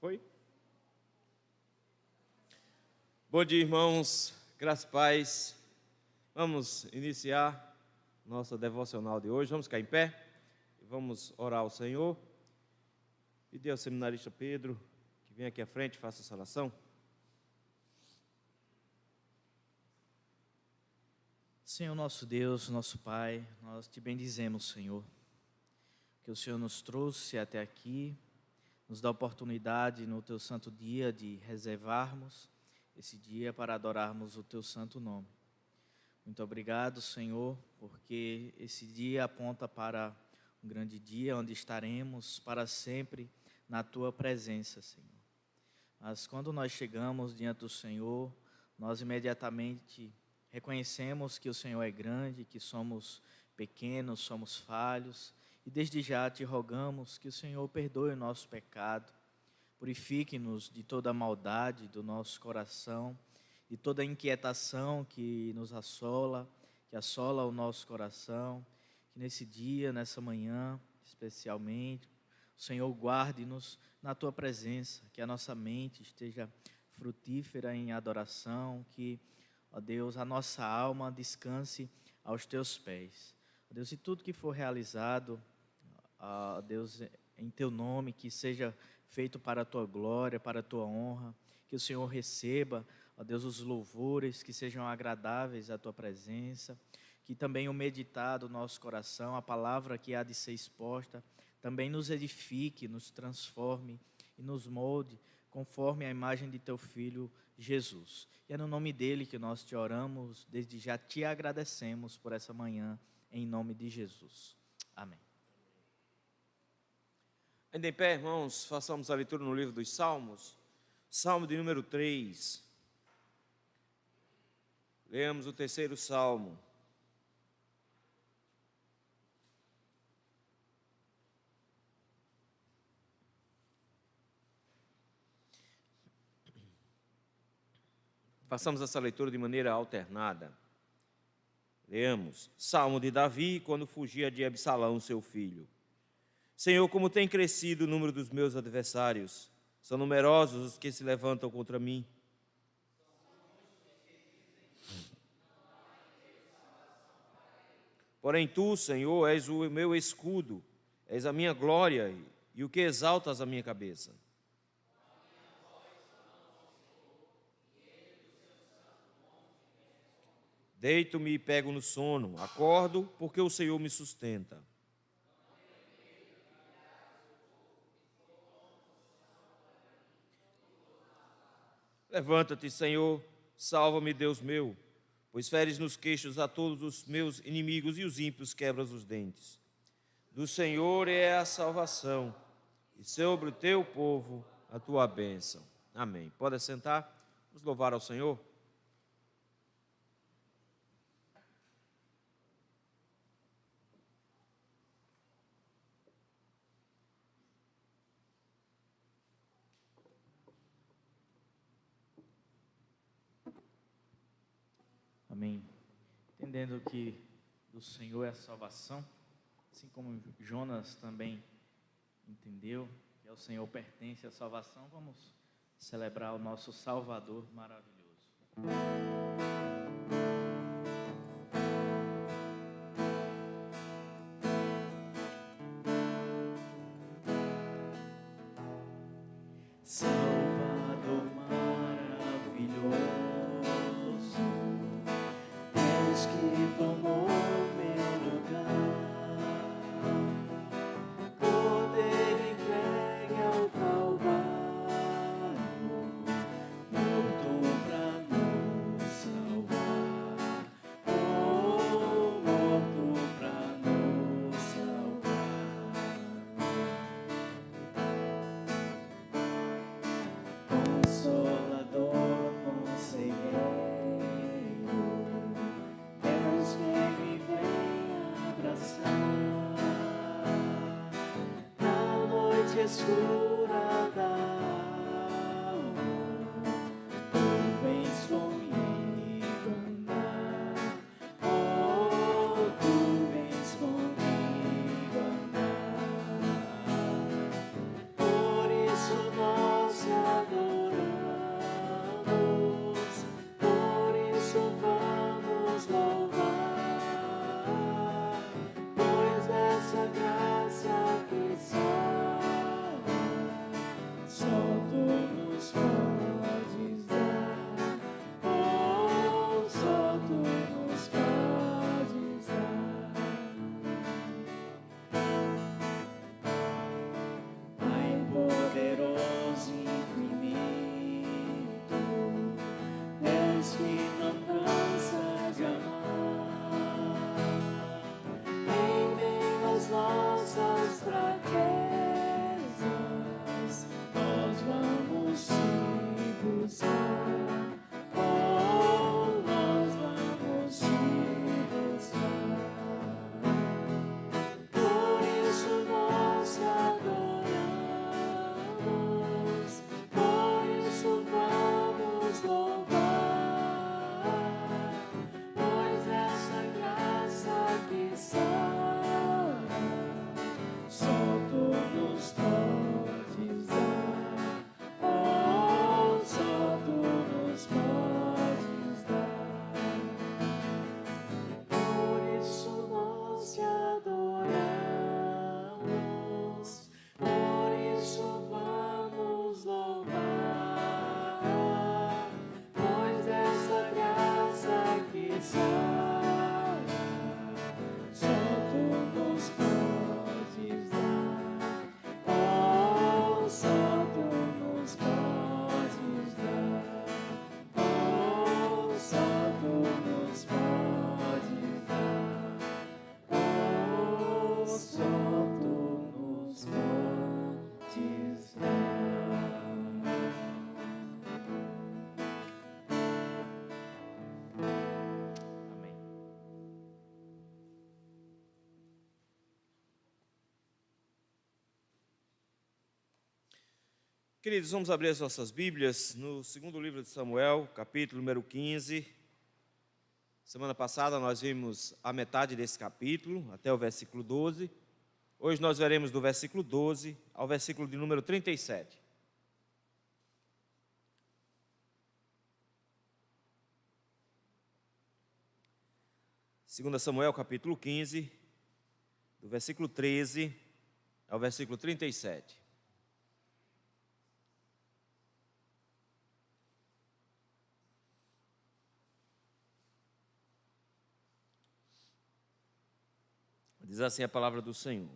Foi? Bom dia, irmãos. Graças e paz. Vamos iniciar nossa devocional de hoje. Vamos ficar em pé e vamos orar ao Senhor. Pedir ao seminarista Pedro que venha aqui à frente e faça essa oração. Senhor nosso Deus, nosso Pai, nós te bendizemos, Senhor, que o Senhor nos trouxe até aqui, nos dá a oportunidade no teu santo dia de reservarmos esse dia para adorarmos o teu santo nome. Muito obrigado, Senhor, porque esse dia aponta para um grande dia onde estaremos para sempre na tua presença, Senhor. Mas quando nós chegamos diante do Senhor, nós imediatamente reconhecemos que o Senhor é grande, que somos pequenos, somos falhos, e desde já te rogamos que o Senhor perdoe o nosso pecado, purifique-nos de toda a maldade do nosso coração, de toda a inquietação que nos assola, que assola o nosso coração, que nesse dia, nessa manhã, especialmente, o Senhor guarde-nos na tua presença, que a nossa mente esteja frutífera em adoração, que, ó Deus, a nossa alma descanse aos teus pés. Ó Deus, e tudo que for realizado, ó Deus, em teu nome, que seja feito para a tua glória, para a tua honra, que o Senhor receba, ó Deus, os louvores que sejam agradáveis à tua presença, que também o meditar do nosso coração, a palavra que há de ser exposta, também nos edifique, nos transforme e nos molde conforme a imagem de teu Filho Jesus. E é no nome dele que nós te oramos, desde já te agradecemos por essa manhã, em nome de Jesus. Amém. Ainda em pé, irmãos, façamos a leitura no livro dos Salmos, Salmo de número 3. Leamos o terceiro Salmo. Façamos essa leitura de maneira alternada. Leamos, Salmo de Davi, quando fugia de Absalão, seu filho. Senhor, como tem crescido o número dos meus adversários, são numerosos os que se levantam contra mim. Porém tu, Senhor, és o meu escudo, és a minha glória e o que exaltas a minha cabeça. Deito-me e pego no sono, acordo porque o Senhor me sustenta. Levanta-te, Senhor, salva-me, Deus meu, pois feres nos queixos a todos os meus inimigos e os ímpios quebras os dentes. Do Senhor é a salvação, e sobre o teu povo a tua bênção. Amém. Pode sentar, vamos louvar ao Senhor. Amém. Entendendo que do Senhor é a salvação, assim como Jonas também entendeu que ao Senhor pertence a salvação, vamos celebrar o nosso Salvador maravilhoso. Salvador maravilhoso, Deus que tomou meu lugar, poder entregue ao Calvário, morto pra nos salvar, oh, morto pra nos salvar. Consolador, conselheiro, Deus que me vem abraçar na noite escura da alma, tu vens comigo andar, oh, tu vens comigo andar. Por isso nós Queridos, vamos abrir as nossas Bíblias no segundo livro de Samuel, capítulo número 15. Semana passada nós vimos a metade desse capítulo, até o versículo 12. Hoje nós veremos do versículo 12 ao versículo de número 37. Segunda Samuel, capítulo 15, do versículo 13 ao versículo 37. Diz assim a palavra do Senhor.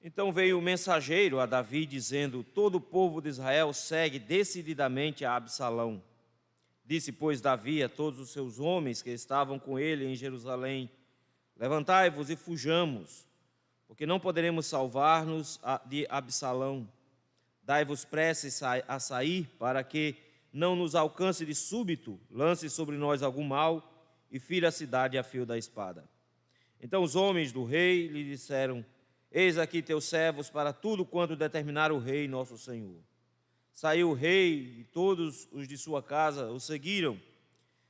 Então veio o mensageiro a Davi, dizendo: todo o povo de Israel segue decididamente a Absalão. Disse, pois, Davi a todos os seus homens que estavam com ele em Jerusalém: levantai-vos e fujamos, porque não poderemos salvar-nos de Absalão. Dai-vos pressa a sair, para que não nos alcance de súbito, lance sobre nós algum mal e fira a cidade a fio da espada. Então os homens do rei lhe disseram: eis aqui teus servos para tudo quanto determinar o rei nosso senhor. Saiu o rei e todos os de sua casa o seguiram.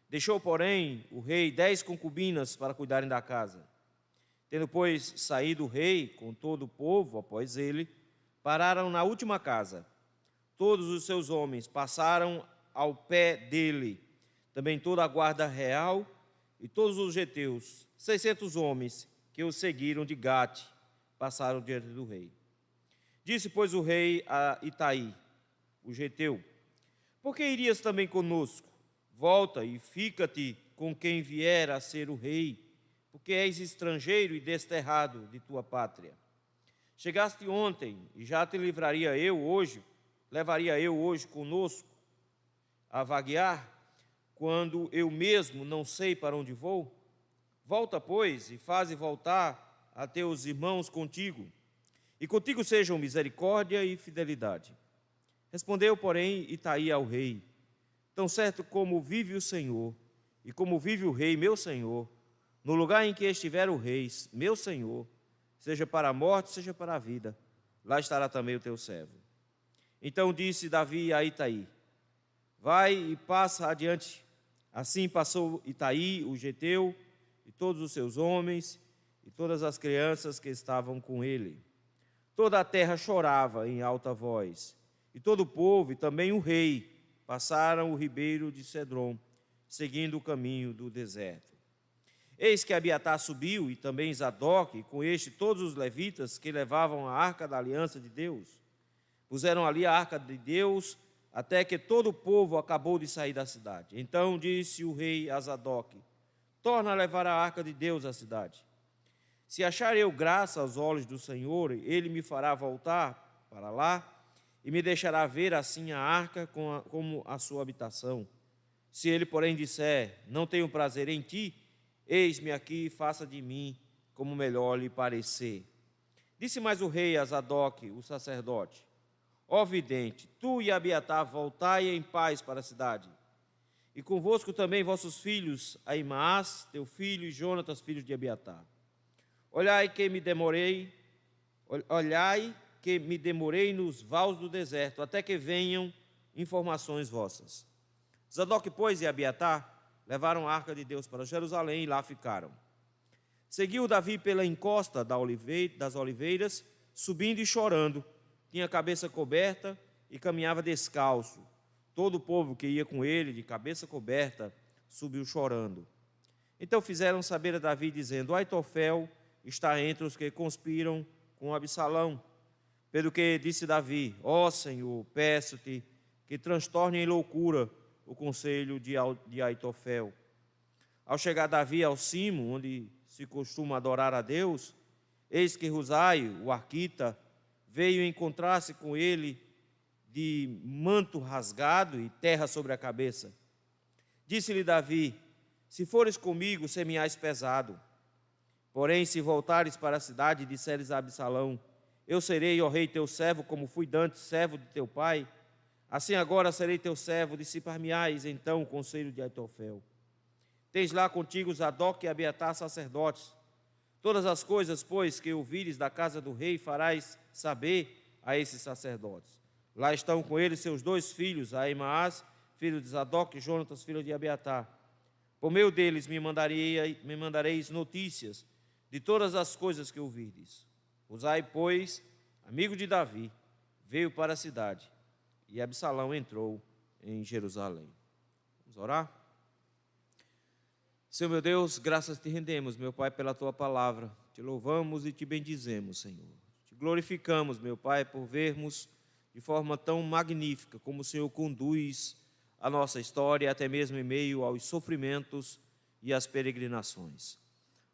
Deixou, porém, o rei 10 concubinas para cuidarem da casa. Tendo, pois, saído o rei com todo o povo após ele, pararam na última casa. Todos os seus homens passaram ao pé dele, também toda a guarda real e todos os geteus, 600 homens que o seguiram de Gate, passaram diante do rei. Disse, pois, o rei a Itai, o geteu: por que irias também conosco? Volta e fica-te com quem vier a ser o rei, porque és estrangeiro e desterrado de tua pátria. Chegaste ontem e já te levaria eu hoje conosco a vaguear, quando eu mesmo não sei para onde vou? Volta, pois, e faze voltar a teus irmãos contigo, e contigo sejam misericórdia e fidelidade. Respondeu, porém, Itai ao rei: tão certo como vive o Senhor, e como vive o rei, meu senhor, no lugar em que estiver o rei, meu senhor, seja para a morte, seja para a vida, lá estará também o teu servo. Então disse Davi a Itai: vai e passa adiante. Assim passou Itai, o geteu, e todos os seus homens, e todas as crianças que estavam com ele. Toda a terra chorava em alta voz, e todo o povo, e também o rei, passaram o ribeiro de Cedron, seguindo o caminho do deserto. Eis que Abiatar subiu, e também Zadok, e com este todos os levitas que levavam a arca da aliança de Deus. Puseram ali a arca de Deus, até que todo o povo acabou de sair da cidade. Então disse o rei a Zadok: torna a levar a arca de Deus à cidade. Se achar eu graça aos olhos do Senhor, ele me fará voltar para lá, e me deixará ver assim a arca como a sua habitação. Se ele, porém, disser: não tenho prazer em ti, eis-me aqui, faça de mim como melhor lhe parecer. Disse mais o rei a Zadok, o sacerdote: ó vidente, tu e Abiatar voltai em paz para a cidade, e convosco também vossos filhos, Ahimaás, teu filho, e Jonatas, filhos de Abiatar. Olhai que me demorei nos vales do deserto, até que venham informações vossas. Zadok, pois, e Abiatar levaram a arca de Deus para Jerusalém e lá ficaram. Seguiu Davi pela encosta das oliveiras, subindo e chorando. Tinha a cabeça coberta e caminhava descalço. Todo o povo que ia com ele, de cabeça coberta, subiu chorando. Então fizeram saber a Davi, dizendo: Aitofel está entre os que conspiram com Absalão. Pelo que disse Davi: ó Senhor, peço-te que transtorne em loucura o conselho de Aitofel. Ao chegar Davi ao cimo, onde se costuma adorar a Deus, eis que Husai, o arquita, veio encontrar-se com ele de manto rasgado e terra sobre a cabeça. Disse-lhe Davi: se fores comigo, ser-me-ás pesado. Porém, se voltares para a cidade e disseres a Absalão: eu serei, ó rei, teu servo, como fui dantes servo de teu pai, assim agora serei teu servo, dissipar-me-ás então o conselho de Aitofel. Tens lá contigo Zadok e Abiatar sacerdotes. Todas as coisas, pois, que ouvires da casa do rei, farás saber a esses sacerdotes. Lá estão com ele seus 2 filhos, Ahimaás, filho de Zadok, e Jonatas, filho de Abiatar. Por meio deles me mandareis notícias de todas as coisas que ouvirdes. Uzai, pois, amigo de Davi, veio para a cidade, e Absalão entrou em Jerusalém. Vamos orar? Senhor meu Deus, graças te rendemos, meu Pai, pela tua palavra. Te louvamos e te bendizemos, Senhor. Te glorificamos, meu Pai, por vermos de forma tão magnífica como o Senhor conduz a nossa história, até mesmo em meio aos sofrimentos e às peregrinações.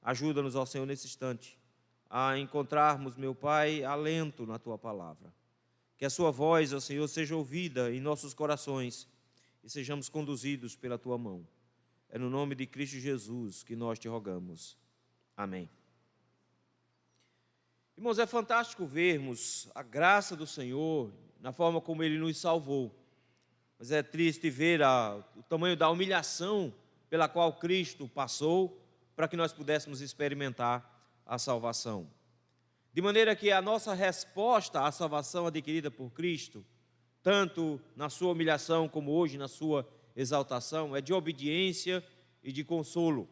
Ajuda-nos, ó Senhor, nesse instante, a encontrarmos, meu Pai, alento na tua palavra. Que a sua voz, ó Senhor, seja ouvida em nossos corações e sejamos conduzidos pela tua mão. É no nome de Cristo Jesus que nós te rogamos. Amém. Irmãos, é fantástico vermos a graça do Senhor na forma como Ele nos salvou. Mas é triste ver o tamanho da humilhação pela qual Cristo passou para que nós pudéssemos experimentar a salvação. De maneira que a nossa resposta à salvação adquirida por Cristo, tanto na sua humilhação como hoje na sua exaltação, é de obediência e de consolo.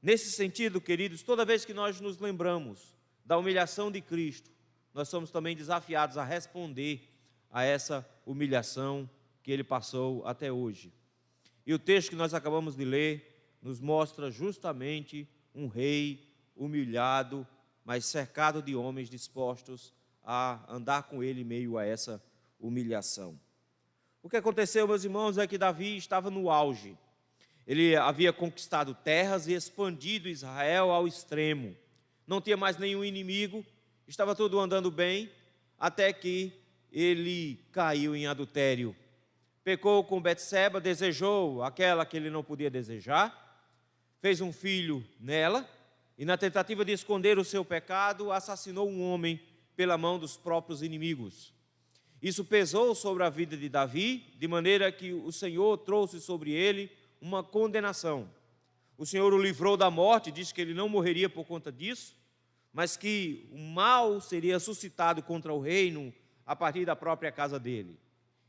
Nesse sentido, queridos, toda vez que nós nos lembramos da humilhação de Cristo, nós somos também desafiados a responder a essa humilhação que Ele passou até hoje. E o texto que nós acabamos de ler nos mostra justamente um rei humilhado, mas cercado de homens dispostos a andar com ele em meio a essa humilhação. O que aconteceu, meus irmãos, é que Davi estava no auge. Ele havia conquistado terras e expandido Israel ao extremo. Não tinha mais nenhum inimigo, estava tudo andando bem, até que ele caiu em adultério. Pecou com Betseba, desejou aquela que ele não podia desejar, fez um filho nela, e na tentativa de esconder o seu pecado, assassinou um homem pela mão dos próprios inimigos. Isso pesou sobre a vida de Davi, de maneira que o Senhor trouxe sobre ele uma condenação. O Senhor o livrou da morte, disse que ele não morreria por conta disso, mas que o mal seria suscitado contra o reino a partir da própria casa dele.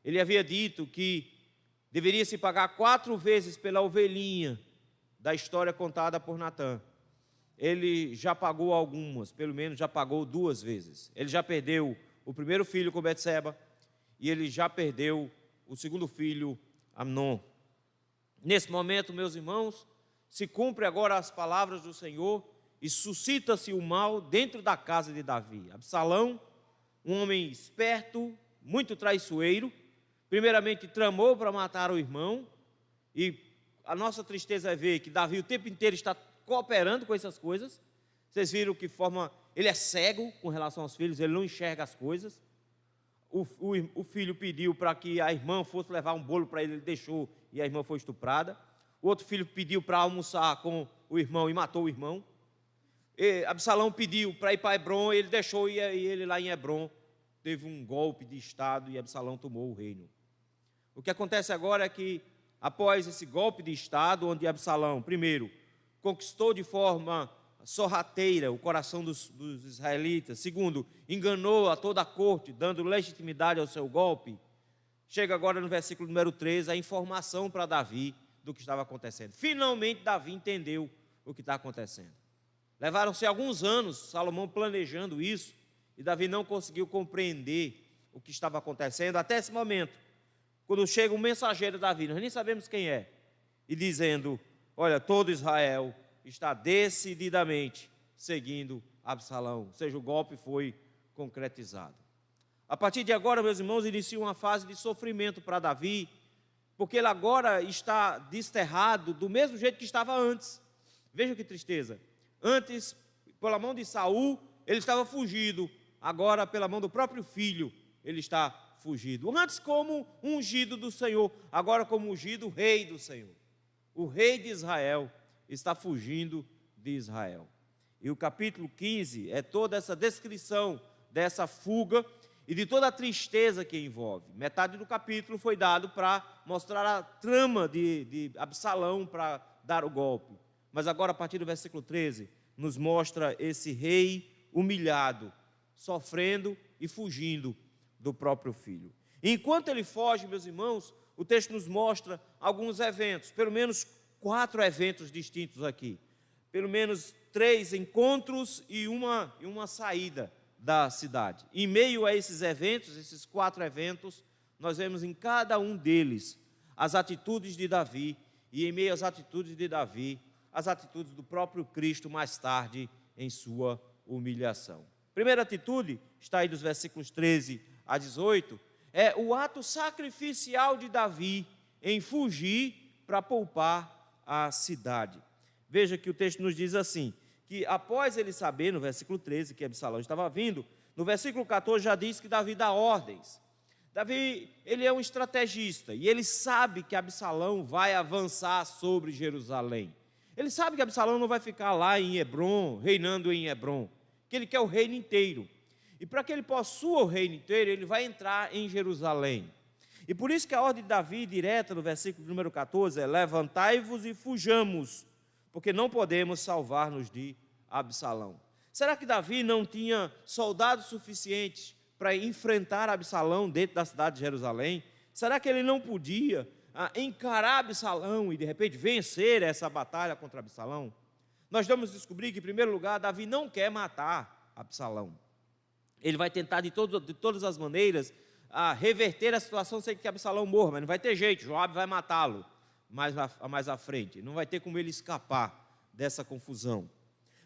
Ele havia dito que deveria se pagar 4 vezes pela ovelhinha da história contada por Natã. Ele já pagou algumas, pelo menos já pagou 2 vezes. Ele já perdeu o primeiro filho com Betseba e ele já perdeu o segundo filho, Amnon. Nesse momento, meus irmãos, se cumpre agora as palavras do Senhor e suscita-se o mal dentro da casa de Davi. Absalão, um homem esperto, muito traiçoeiro, primeiramente tramou para matar o irmão, e a nossa tristeza é ver que Davi o tempo inteiro está cooperando com essas coisas. Vocês viram que forma, ele é cego com relação aos filhos, ele não enxerga as coisas. O filho pediu para que a irmã fosse levar um bolo para ele, ele deixou e a irmã foi estuprada. O outro filho pediu para almoçar com o irmão e matou o irmão. Absalão pediu para ir para Hebron, ele deixou e ele lá em Hebron teve um golpe de estado e Absalão tomou o reino. O que acontece agora é que após esse golpe de estado, onde Absalão, primeiro, conquistou de forma sorrateira o coração dos israelitas, segundo, enganou a toda a corte, dando legitimidade ao seu golpe, chega agora no versículo número 13, a informação para Davi do que estava acontecendo. Finalmente Davi entendeu o que está acontecendo. Levaram-se alguns anos, Salomão planejando isso, e Davi não conseguiu compreender o que estava acontecendo, até esse momento, quando chega um mensageiro de Davi, nós nem sabemos quem é, e dizendo, olha, todo Israel está decididamente seguindo Absalão, ou seja, o golpe foi concretizado. A partir de agora, meus irmãos, inicia uma fase de sofrimento para Davi, porque ele agora está desterrado do mesmo jeito que estava antes. Vejam que tristeza. Antes, pela mão de Saul, ele estava fugido. Agora, pela mão do próprio filho, ele está fugido. Antes como ungido do Senhor, agora como ungido rei do Senhor. O rei de Israel está fugindo de Israel. E o capítulo 15 é toda essa descrição dessa fuga e de toda a tristeza que envolve. Metade do capítulo foi dado para mostrar a trama de Absalão para dar o golpe. Mas agora, a partir do versículo 13, nos mostra esse rei humilhado, sofrendo e fugindo, do próprio filho. E enquanto ele foge, meus irmãos, o texto nos mostra alguns eventos, pelo menos 4 eventos distintos aqui. Pelo menos 3 encontros e uma saída da cidade. Em meio a esses eventos, esses 4 eventos, nós vemos em cada um deles as atitudes de Davi, e em meio às atitudes de Davi, as atitudes do próprio Cristo mais tarde em sua humilhação. Primeira atitude, está aí dos versículos 13 a 18, é o ato sacrificial de Davi em fugir para poupar a cidade. Veja que o texto nos diz assim, que após ele saber, no versículo 13, que Absalão estava vindo, no versículo 14 já diz que Davi dá ordens. Davi, ele é um estrategista, e ele sabe que Absalão vai avançar sobre Jerusalém. Ele sabe que Absalão não vai ficar lá em Hebrom, reinando em Hebrom, que ele quer o reino inteiro. E para que ele possua o reino inteiro, ele vai entrar em Jerusalém. E por isso que a ordem de Davi, direta no versículo número 14, é: levantai-vos e fujamos, porque não podemos salvar-nos de Absalão. Será que Davi não tinha soldados suficientes para enfrentar Absalão dentro da cidade de Jerusalém? Será que ele não podia encarar Absalão e de repente vencer essa batalha contra Absalão? Nós vamos descobrir que, em primeiro lugar, Davi não quer matar Absalão. Ele vai tentar de todas as maneiras reverter a situação sem que Absalão morra, mas não vai ter jeito, Joabe vai matá-lo mais à frente, não vai ter como ele escapar dessa confusão.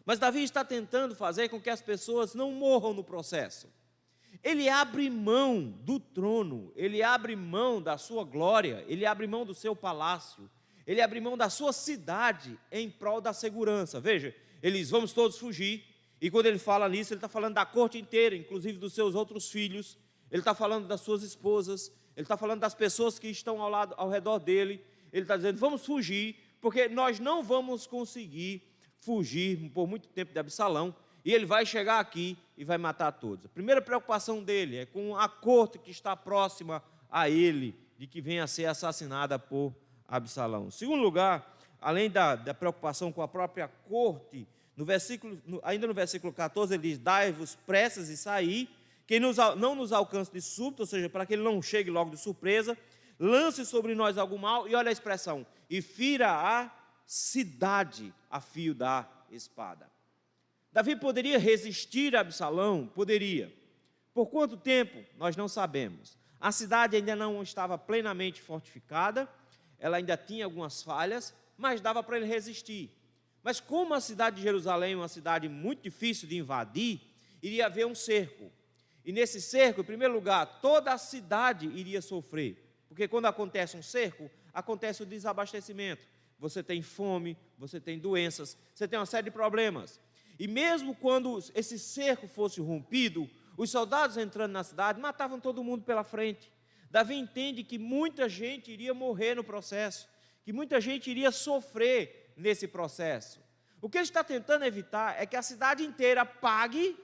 Mas Davi está tentando fazer com que as pessoas não morram no processo. Ele abre mão do trono, ele abre mão da sua glória, ele abre mão do seu palácio, ele abre mão da sua cidade em prol da segurança. Veja, eles vamos todos fugir, e quando ele fala nisso, ele está falando da corte inteira, inclusive dos seus outros filhos, ele está falando das suas esposas, ele está falando das pessoas que estão ao redor dele, ele está dizendo: vamos fugir, porque nós não vamos conseguir fugir por muito tempo de Absalão, e ele vai chegar aqui e vai matar todos. A primeira preocupação dele é com a corte que está próxima a ele, de que venha a ser assassinada por Absalão. Em segundo lugar, além da preocupação com a própria corte, ainda no versículo 14 ele diz: dai-vos pressas e saí, que não nos alcance de súbito, ou seja, para que ele não chegue logo de surpresa, lance sobre nós algum mal, e olha a expressão, e fira a cidade a fio da espada. Davi poderia resistir a Absalão? Poderia. Por quanto tempo? Nós não sabemos. A cidade ainda não estava plenamente fortificada, ela ainda tinha algumas falhas, mas dava para ele resistir. Mas como a cidade de Jerusalém é uma cidade muito difícil de invadir, iria haver um cerco. E nesse cerco, em primeiro lugar, toda a cidade iria sofrer. Porque quando acontece um cerco, acontece o desabastecimento. Você tem fome, você tem doenças, você tem uma série de problemas. E mesmo quando esse cerco fosse rompido, os soldados entrando na cidade matavam todo mundo pela frente. Davi entende que muita gente iria morrer no processo, que muita gente iria sofrer nesse processo. O que ele está tentando evitar é que a cidade inteira pague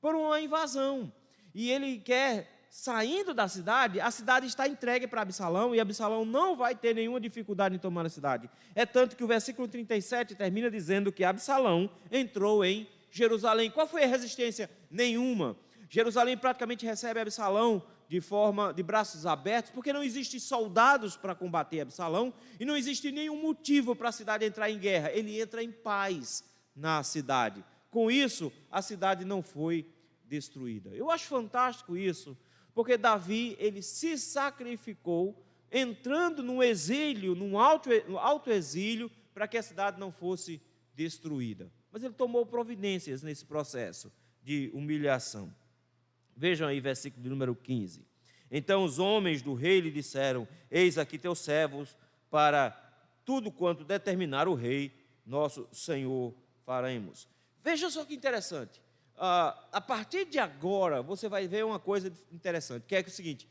por uma invasão. E ele quer, saindo da cidade, a cidade está entregue para Absalão, e Absalão não vai ter nenhuma dificuldade em tomar a cidade. É tanto que o versículo 37 termina dizendo que Absalão entrou em Jerusalém. Qual foi a resistência? Nenhuma. Jerusalém praticamente recebe Absalão de braços abertos, porque não existem soldados para combater Absalão, e não existe nenhum motivo para a cidade entrar em guerra. Ele entra em paz na cidade. Com isso, a cidade não foi destruída. Eu acho fantástico isso, porque Davi, ele se sacrificou, entrando num exílio, num alto exílio, para que a cidade não fosse destruída. Mas ele tomou providências nesse processo de humilhação. Vejam aí versículo de número 15. Então os homens do rei lhe disseram: eis aqui teus servos, para tudo quanto determinar o rei, nosso Senhor, faremos. Veja só que interessante. A partir de agora, você vai ver uma coisa interessante, que é o seguinte: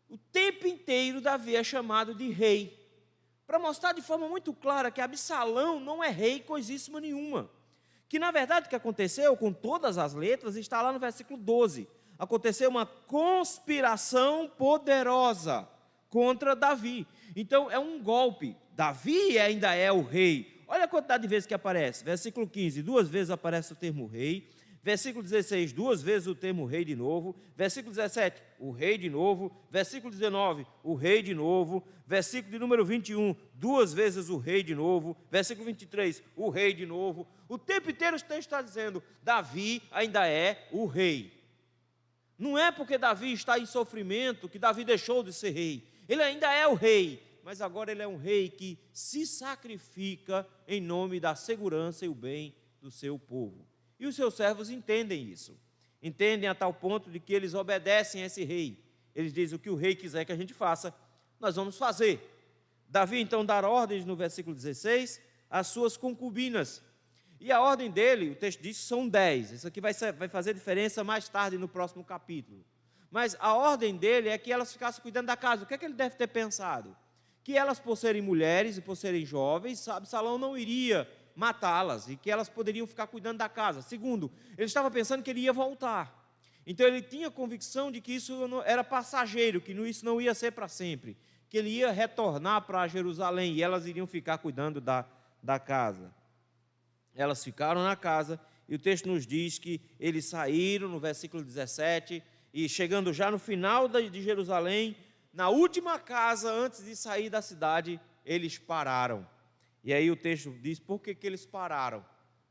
o tempo inteiro Davi é chamado de rei, para mostrar de forma muito clara que Absalão não é rei coisíssima nenhuma. Que na verdade o que aconteceu, com todas as letras, está lá no versículo 12. Aconteceu uma conspiração poderosa contra Davi. Então é um golpe. Davi ainda é o rei. Olha a quantidade de vezes que aparece. Versículo 15, 2 vezes aparece o termo rei. Versículo 16, duas vezes o termo rei de novo. Versículo 17, o rei de novo. Versículo 19, o rei de novo. Versículo de número 21, duas vezes o rei de novo. Versículo 23, o rei de novo. O tempo inteiro o texto está dizendo, Davi ainda é o rei. Não é porque Davi está em sofrimento que Davi deixou de ser rei. Ele ainda é o rei, mas agora ele é um rei que se sacrifica em nome da segurança e o bem do seu povo. E os seus servos entendem isso. Entendem a tal ponto de que eles obedecem a esse rei. Eles dizem, o que o rei quiser que a gente faça, nós vamos fazer. Davi então dá ordens no versículo 16 às suas concubinas. E a ordem dele, o texto diz que são 10. Isso aqui vai fazer diferença mais tarde no próximo capítulo. Mas a ordem dele é que elas ficassem cuidando da casa. O que é que ele deve ter pensado? Que elas, por serem mulheres e por serem jovens, Absalão não iria matá-las e que elas poderiam ficar cuidando da casa. Segundo, ele estava pensando que ele ia voltar. Então ele tinha convicção de que isso era passageiro, que isso não ia ser para sempre, que ele ia retornar para Jerusalém e elas iriam ficar cuidando da casa. Elas ficaram na casa e o texto nos diz que eles saíram no versículo 17 e chegando já no final de Jerusalém, na última casa antes de sair da cidade, eles pararam. E aí o texto diz, por que eles pararam?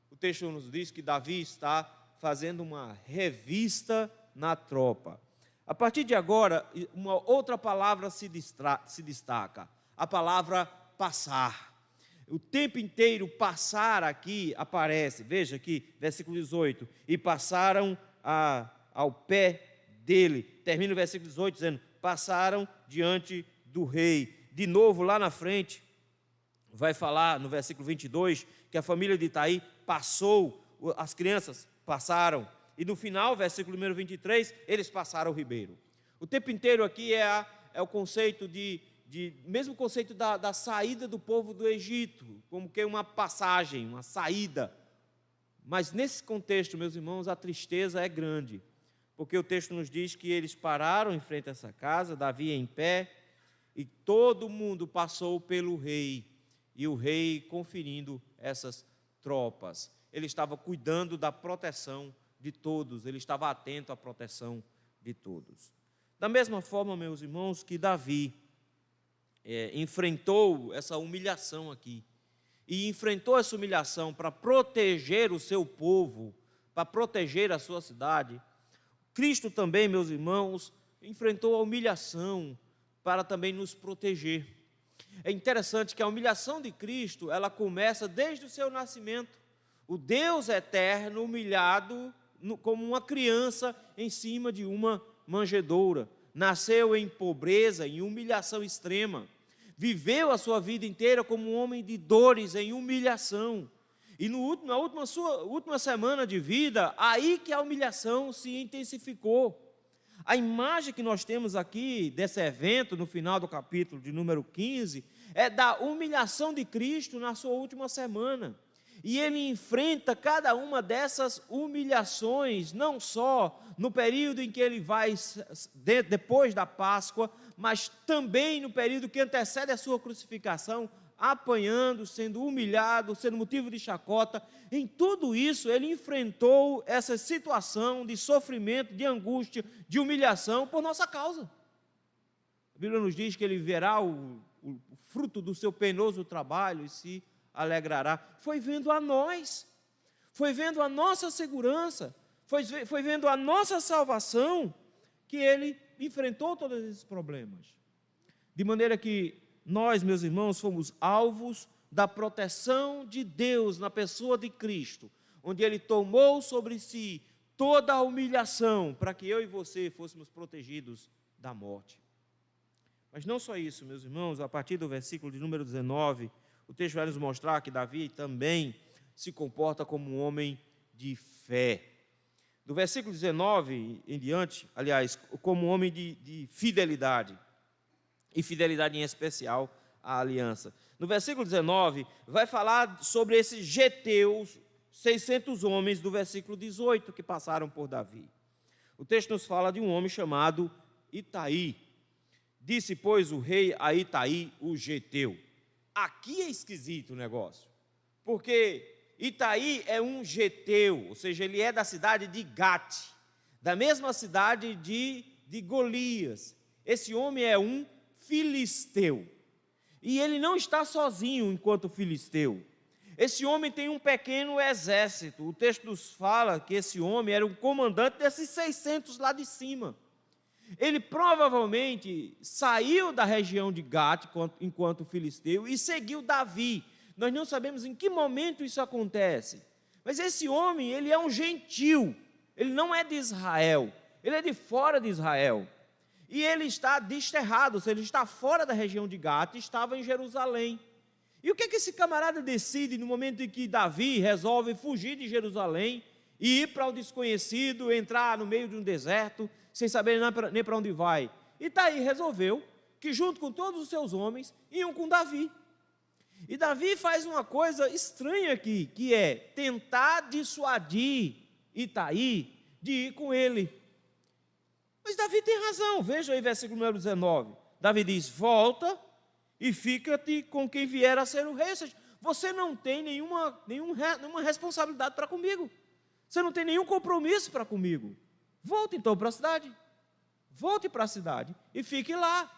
O texto nos diz que Davi está fazendo uma revista na tropa. A partir de agora, uma outra palavra se destaca, a palavra passar. O tempo inteiro passar aqui aparece, veja aqui, versículo 18, e passaram ao pé dele. Termina o versículo 18 dizendo, passaram diante do rei. De novo, lá na frente, vai falar no versículo 22 que a família de Itaí passou, as crianças passaram, e no final, versículo número 23, eles passaram o ribeiro. O tempo inteiro aqui é o conceito mesmo conceito da saída do povo do Egito, como que uma passagem, uma saída. Mas nesse contexto, meus irmãos, a tristeza é grande, porque o texto nos diz que eles pararam em frente a essa casa, Davi em pé, e todo mundo passou pelo rei, e o rei conferindo essas tropas. Ele estava cuidando da proteção de todos, ele estava atento à proteção de todos. Da mesma forma, meus irmãos, que Davi enfrentou essa humilhação aqui, e enfrentou essa humilhação para proteger o seu povo, para proteger a sua cidade, Cristo também, meus irmãos, enfrentou a humilhação para também nos proteger. É interessante que a humilhação de Cristo, ela começa desde o seu nascimento. O Deus eterno humilhado como uma criança em cima de uma manjedoura. Nasceu em pobreza, em humilhação extrema. Viveu a sua vida inteira como um homem de dores, em humilhação. E na sua última semana de vida, aí que a humilhação se intensificou. A imagem que nós temos aqui desse evento, no final do capítulo de número 15, é da humilhação de Cristo na sua última semana. E ele enfrenta cada uma dessas humilhações, não só no período em que ele vai, depois da Páscoa, mas também no período que antecede a sua crucificação, apanhando, sendo humilhado, sendo motivo de chacota. Em tudo isso, ele enfrentou essa situação de sofrimento, de angústia, de humilhação por nossa causa. A Bíblia nos diz que ele verá o fruto do seu penoso trabalho e se alegrará. Foi vendo a nós, foi vendo a nossa segurança, foi vendo a nossa salvação, que ele enfrentou todos esses problemas. De maneira que nós, meus irmãos, fomos alvos da proteção de Deus na pessoa de Cristo, onde Ele tomou sobre si toda a humilhação para que eu e você fôssemos protegidos da morte. Mas não só isso, meus irmãos, a partir do versículo de número 19, o texto vai nos mostrar que Davi também se comporta como um homem de fé. Do versículo 19 em diante, aliás, como um homem de fidelidade. E fidelidade em especial à aliança. No versículo 19, vai falar sobre esses geteus, 600 homens, do versículo 18, que passaram por Davi. O texto nos fala de um homem chamado Itaí. Disse, pois, o rei a Itaí, o geteu. Aqui é esquisito o negócio, porque Itaí é um geteu, ou seja, ele é da cidade de Gate, da mesma cidade de Golias. Esse homem é um filisteu. E ele não está sozinho enquanto filisteu. Esse homem tem um pequeno exército. O texto nos fala que esse homem era o comandante desses 600 lá de cima. Ele provavelmente saiu da região de Gate enquanto filisteu e seguiu Davi. Nós não sabemos em que momento isso acontece. Mas esse homem, ele é um gentil. Ele não é de Israel. Ele é de fora de Israel. E ele está desterrado, ou seja, ele está fora da região de Gate, estava em Jerusalém. E o que é que esse camarada decide no momento em que Davi resolve fugir de Jerusalém e ir para o desconhecido, entrar no meio de um deserto, sem saber nem para onde vai? Itaí resolveu que, junto com todos os seus homens, iam com Davi. E Davi faz uma coisa estranha aqui, que é tentar dissuadir Itaí de ir com ele. Mas Davi tem razão, veja aí versículo número 19. Davi diz: volta e fica-te com quem vier a ser o rei. Ou seja, você não tem nenhuma responsabilidade para comigo. Você não tem nenhum compromisso para comigo. Volte então para a cidade. Volte para a cidade e fique lá.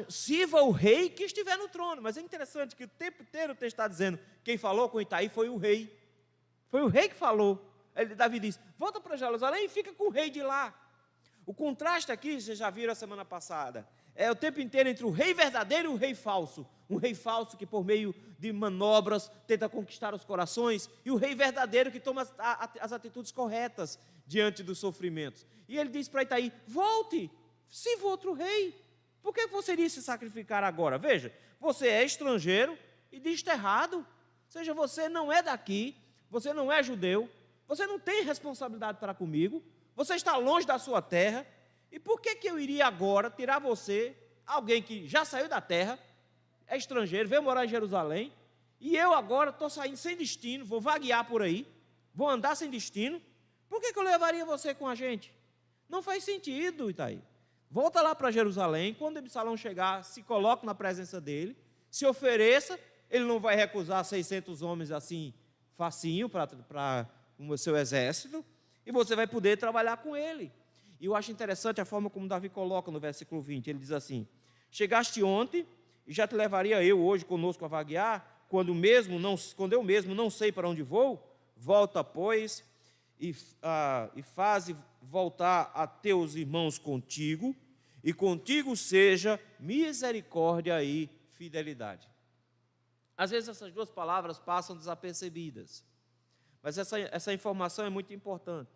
Sirva o rei que estiver no trono. Mas é interessante que o tempo inteiro o texto está dizendo: quem falou com Itaí foi o rei. Foi o rei que falou. Davi diz: volta para Jerusalém e fica com o rei de lá. O contraste aqui, vocês já viram a semana passada, é o tempo inteiro entre o rei verdadeiro e o rei falso. Um rei falso que, por meio de manobras, tenta conquistar os corações, e o rei verdadeiro que toma as atitudes corretas diante dos sofrimentos. E ele diz para Itaí: volte, sirva outro rei. Por que você iria se sacrificar agora? Veja, você é estrangeiro e desterrado. Ou seja, você não é daqui, você não é judeu, você não tem responsabilidade para comigo, você está longe da sua terra, e por que eu iria agora tirar você, alguém que já saiu da terra, é estrangeiro, veio morar em Jerusalém, e eu agora estou saindo sem destino, vou vaguear por aí, vou andar sem destino, por que eu levaria você com a gente? Não faz sentido, Itaí. Volta lá para Jerusalém, quando Absalão chegar, se coloque na presença dele, se ofereça, ele não vai recusar 600 homens assim, facinho, para o seu exército, e você vai poder trabalhar com ele. E eu acho interessante a forma como Davi coloca no versículo 20, ele diz assim: chegaste ontem, e já te levaria eu hoje conosco a vaguear, quando eu mesmo não sei para onde vou. Volta, pois, e faze voltar a teus irmãos contigo, e contigo seja misericórdia e fidelidade. Às vezes essas duas palavras passam desapercebidas, mas essa informação é muito importante.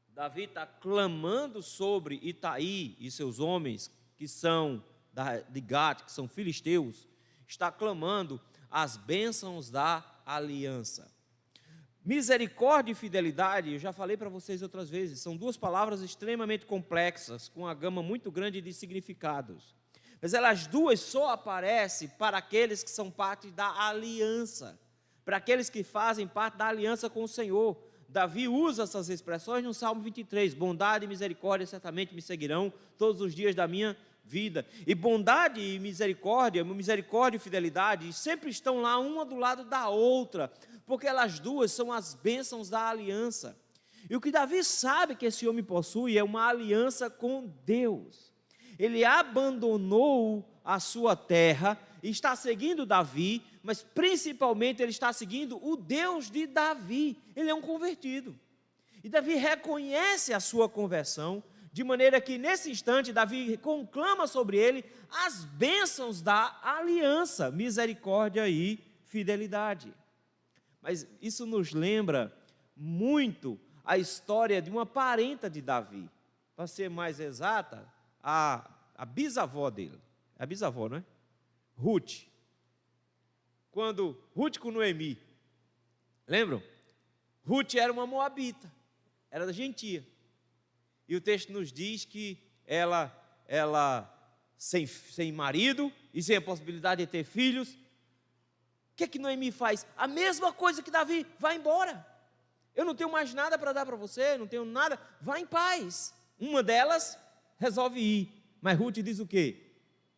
Davi está clamando sobre Itaí e seus homens, que são de Gate, que são filisteus, está clamando as bênçãos da aliança. Misericórdia e fidelidade, eu já falei para vocês outras vezes, são duas palavras extremamente complexas, com uma gama muito grande de significados. Mas elas duas só aparecem para aqueles que são parte da aliança, para aqueles que fazem parte da aliança com o Senhor. Davi usa essas expressões no Salmo 23, bondade e misericórdia certamente me seguirão todos os dias da minha vida. E bondade e misericórdia e fidelidade sempre estão lá uma do lado da outra, porque elas duas são as bênçãos da aliança. E o que Davi sabe que esse homem possui é uma aliança com Deus. Ele abandonou a sua terra e está seguindo Davi, mas principalmente ele está seguindo o Deus de Davi. Ele é um convertido. E Davi reconhece a sua conversão, de maneira que nesse instante Davi conclama sobre ele as bênçãos da aliança, misericórdia e fidelidade. Mas isso nos lembra muito a história de uma parenta de Davi. Para ser mais exata, a bisavó dele. A bisavó, não é? Ruth. Quando Ruth com Noemi, lembram? Ruth era uma moabita, era da gentia. E o texto nos diz que ela sem marido e sem a possibilidade de ter filhos, o que é que Noemi faz? A mesma coisa que Davi: vai embora. Eu não tenho mais nada para dar para você, não tenho nada, vá em paz. Uma delas resolve ir, mas Ruth diz o quê?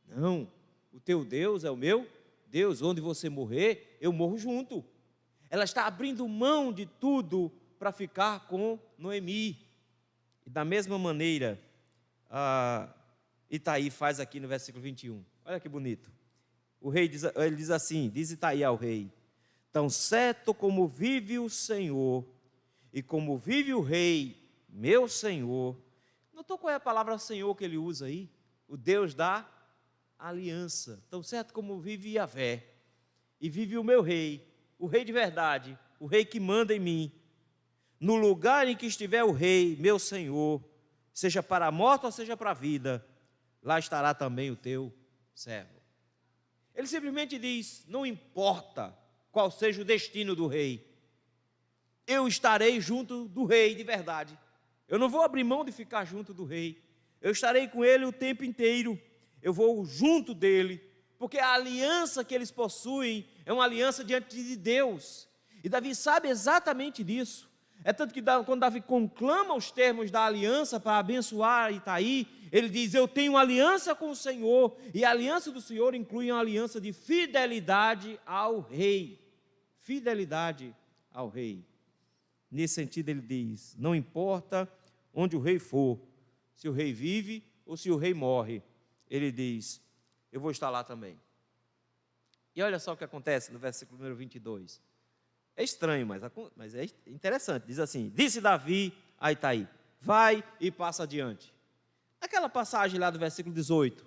Não, o teu Deus é o meu Deus, onde você morrer, eu morro junto. Ela está abrindo mão de tudo para ficar com Noemi. E da mesma maneira, Itaí faz aqui no versículo 21. Olha que bonito. O rei diz, ele diz assim, diz Itaí ao rei: tão certo como vive o Senhor e como vive o rei, meu Senhor. Notou qual é a palavra Senhor que ele usa aí? O Deus da aliança. Tão certo como vive Yahvé e vive o meu rei, o rei de verdade, o rei que manda em mim. No lugar em que estiver o rei, meu Senhor, seja para a morte ou seja para a vida, lá estará também o teu servo. Ele simplesmente diz, não importa qual seja o destino do rei, eu estarei junto do rei de verdade. Eu não vou abrir mão de ficar junto do rei. Eu estarei com ele o tempo inteiro. Eu vou junto dele, porque a aliança que eles possuem é uma aliança diante de Deus. E Davi sabe exatamente disso. É tanto que quando Davi conclama os termos da aliança para abençoar Itaí, ele diz, eu tenho aliança com o Senhor, e a aliança do Senhor inclui uma aliança de fidelidade ao rei. Fidelidade ao rei. Nesse sentido ele diz, não importa onde o rei for, se o rei vive ou se o rei morre, ele diz, eu vou estar lá também. E olha só o que acontece no versículo número 22. É estranho, mas é interessante. Diz assim, disse Davi a Itaí, vai e passa adiante. Aquela passagem lá do versículo 18,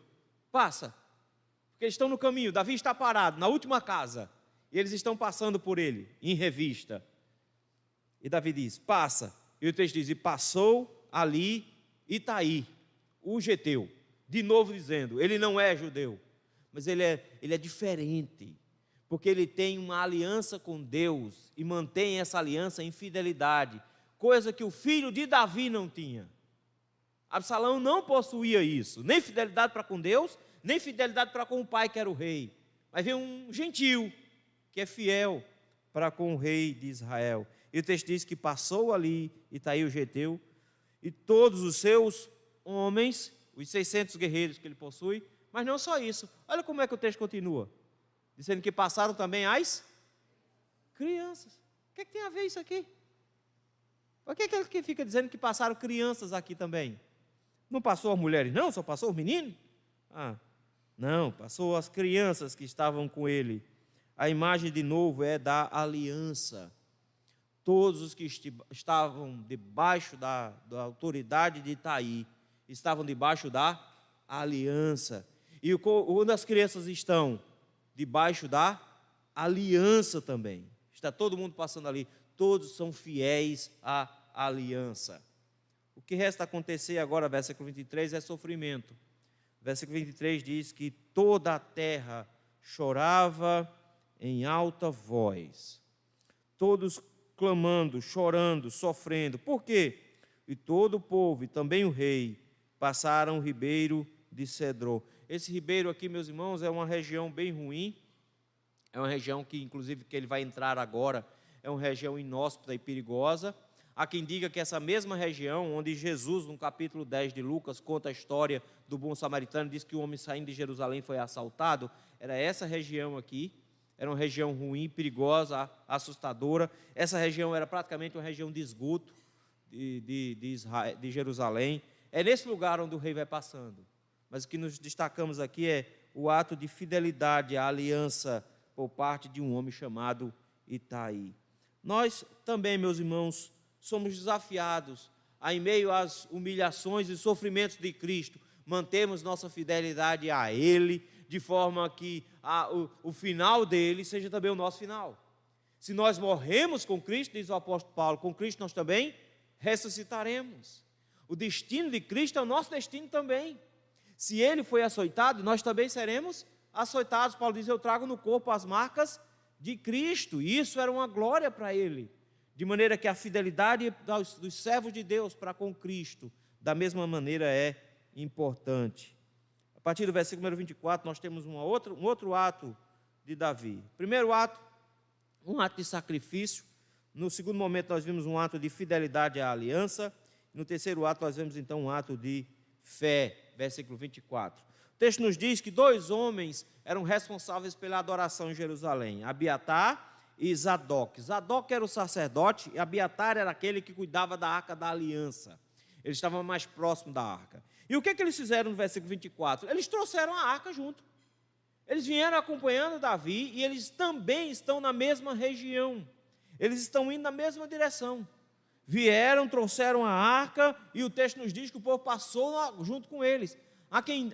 passa, porque eles estão no caminho, Davi está parado na última casa, e eles estão passando por ele, em revista. E Davi diz, passa, e o texto diz, e passou ali Itaí, o geteu, de novo dizendo, ele não é judeu, mas ele é diferente, porque ele tem uma aliança com Deus, e mantém essa aliança em fidelidade, coisa que o filho de Davi não tinha. Absalão não possuía isso, nem fidelidade para com Deus, nem fidelidade para com o pai que era o rei, mas veio um gentil, que é fiel para com o rei de Israel. E o texto diz que passou ali Itaí o geteu, e todos os seus homens, os 600 guerreiros que ele possui, mas não só isso, olha como é que o texto continua, dizendo que passaram também as crianças. O que tem a ver isso aqui? Por que ele que fica dizendo que passaram crianças aqui também? Não passou as mulheres não? Só passou os meninos? Não, passou as crianças que estavam com ele. A imagem de novo é da aliança. Todos os que estavam debaixo da autoridade de Itaí, estavam debaixo da aliança. E quando as crianças estão debaixo da aliança também, está todo mundo passando ali, todos são fiéis à aliança. O que resta acontecer agora, versículo 23, é sofrimento. Versículo 23 diz que toda a terra chorava em alta voz. Todos clamando, chorando, sofrendo. Por quê? E todo o povo, e também o rei, passaram o ribeiro de Cedron. Esse ribeiro aqui, meus irmãos, é uma região bem ruim. É uma região que, inclusive, que ele vai entrar agora, é uma região inóspita e perigosa. Há quem diga que essa mesma região, onde Jesus, no capítulo 10 de Lucas, conta a história do bom samaritano, diz que o homem saindo de Jerusalém foi assaltado, era essa região aqui. Era uma região ruim, perigosa, assustadora. Essa região era praticamente uma região de esgoto de Jerusalém. É nesse lugar onde o rei vai passando. Mas o que nos destacamos aqui é o ato de fidelidade à aliança por parte de um homem chamado Itaí. Nós também, meus irmãos, somos desafiados a, em meio às humilhações e sofrimentos de Cristo, mantermos nossa fidelidade a Ele, de forma que o final dele seja também o nosso final. Se nós morremos com Cristo, diz o apóstolo Paulo, com Cristo nós também ressuscitaremos. O destino de Cristo é o nosso destino também. Se Ele foi açoitado, nós também seremos açoitados. Paulo diz, eu trago no corpo as marcas de Cristo. E isso era uma glória para Ele. De maneira que a fidelidade dos servos de Deus para com Cristo, da mesma maneira é importante. A partir do versículo número 24, nós temos um outro ato de Davi. Primeiro ato, um ato de sacrifício. No segundo momento, nós vimos um ato de fidelidade à aliança. No terceiro ato, nós vemos então um ato de fé. Versículo 24. texto nos diz que 2 homens eram responsáveis pela adoração em Jerusalém, Abiatar e Zadok. Zadok era o sacerdote e Abiatar era aquele que cuidava da Arca da Aliança. Ele estava mais próximo da arca. E o que eles fizeram no versículo 24? Eles trouxeram a arca junto. Eles vieram acompanhando Davi e eles também estão na mesma região. Eles estão indo na mesma direção. Vieram, trouxeram a arca e o texto nos diz que o povo passou junto com eles.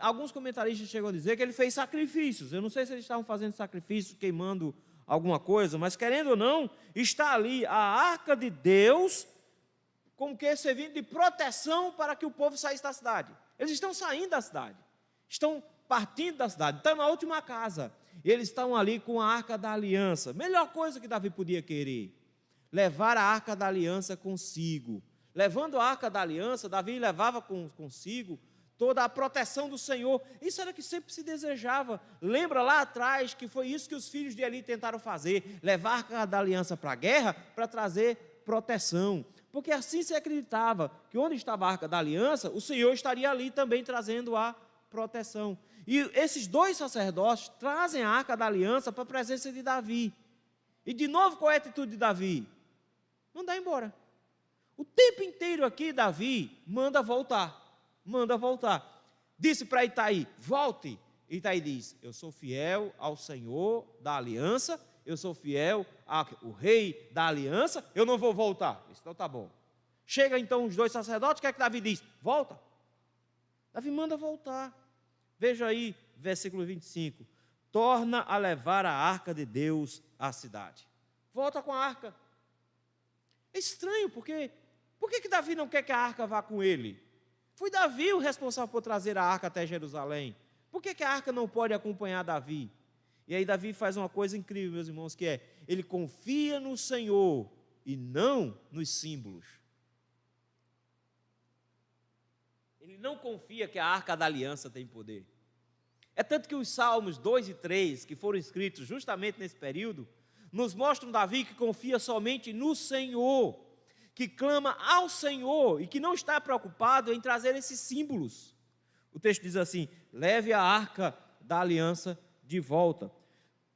Alguns comentaristas chegam a dizer que ele fez sacrifícios. Eu não sei se eles estavam fazendo sacrifícios, queimando alguma coisa, mas querendo ou não, está ali a arca de Deus, como que servindo de proteção para que o povo saísse da cidade. Eles estão saindo da cidade, estão partindo da cidade, estão na última casa, e eles estão ali com a Arca da Aliança. Melhor coisa que Davi podia querer, levar a Arca da Aliança consigo. Levando a Arca da Aliança, Davi levava consigo toda a proteção do Senhor. Isso era o que sempre se desejava. Lembra lá atrás que foi isso que os filhos de Eli tentaram fazer, levar a Arca da Aliança para a guerra, para trazer proteção. Porque assim se acreditava que onde estava a Arca da Aliança, o Senhor estaria ali também trazendo a proteção. E esses 2 sacerdotes trazem a Arca da Aliança para a presença de Davi. E de novo, qual é a atitude de Davi? Mandar embora. O tempo inteiro aqui, Davi manda voltar. Disse para Itai, volte. Itai diz, eu sou fiel ao Senhor da aliança, eu sou fiel ao rei da aliança, eu não vou voltar. Então tá bom. Chega então os 2 sacerdotes, o que é que Davi diz? Volta. Davi manda voltar. Veja aí, versículo 25. Torna a levar a arca de Deus à cidade. Volta com a arca. É estranho, por que Davi não quer que a arca vá com ele? Foi Davi o responsável por trazer a arca até Jerusalém. Por que a arca não pode acompanhar Davi? E aí Davi faz uma coisa incrível, meus irmãos, que é, ele confia no Senhor e não nos símbolos. Ele não confia que a Arca da Aliança tem poder. É tanto que os Salmos 2 e 3, que foram escritos justamente nesse período, nos mostram Davi que confia somente no Senhor, que clama ao Senhor e que não está preocupado em trazer esses símbolos. O texto diz assim, leve a Arca da Aliança de volta.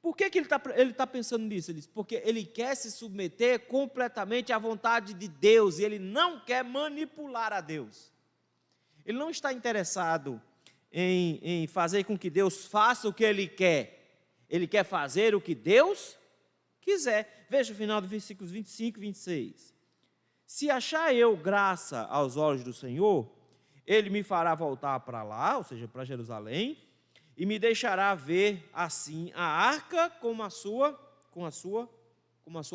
Por que ele está pensando nisso? Ele diz, porque ele quer se submeter completamente à vontade de Deus e ele não quer manipular a Deus. Ele não está interessado em fazer com que Deus faça o que ele quer. Ele quer fazer o que Deus quiser. Veja o final do versículos 25 e 26. Se achar eu graça aos olhos do Senhor, ele me fará voltar para lá, ou seja, para Jerusalém, e me deixará ver assim a arca como a sua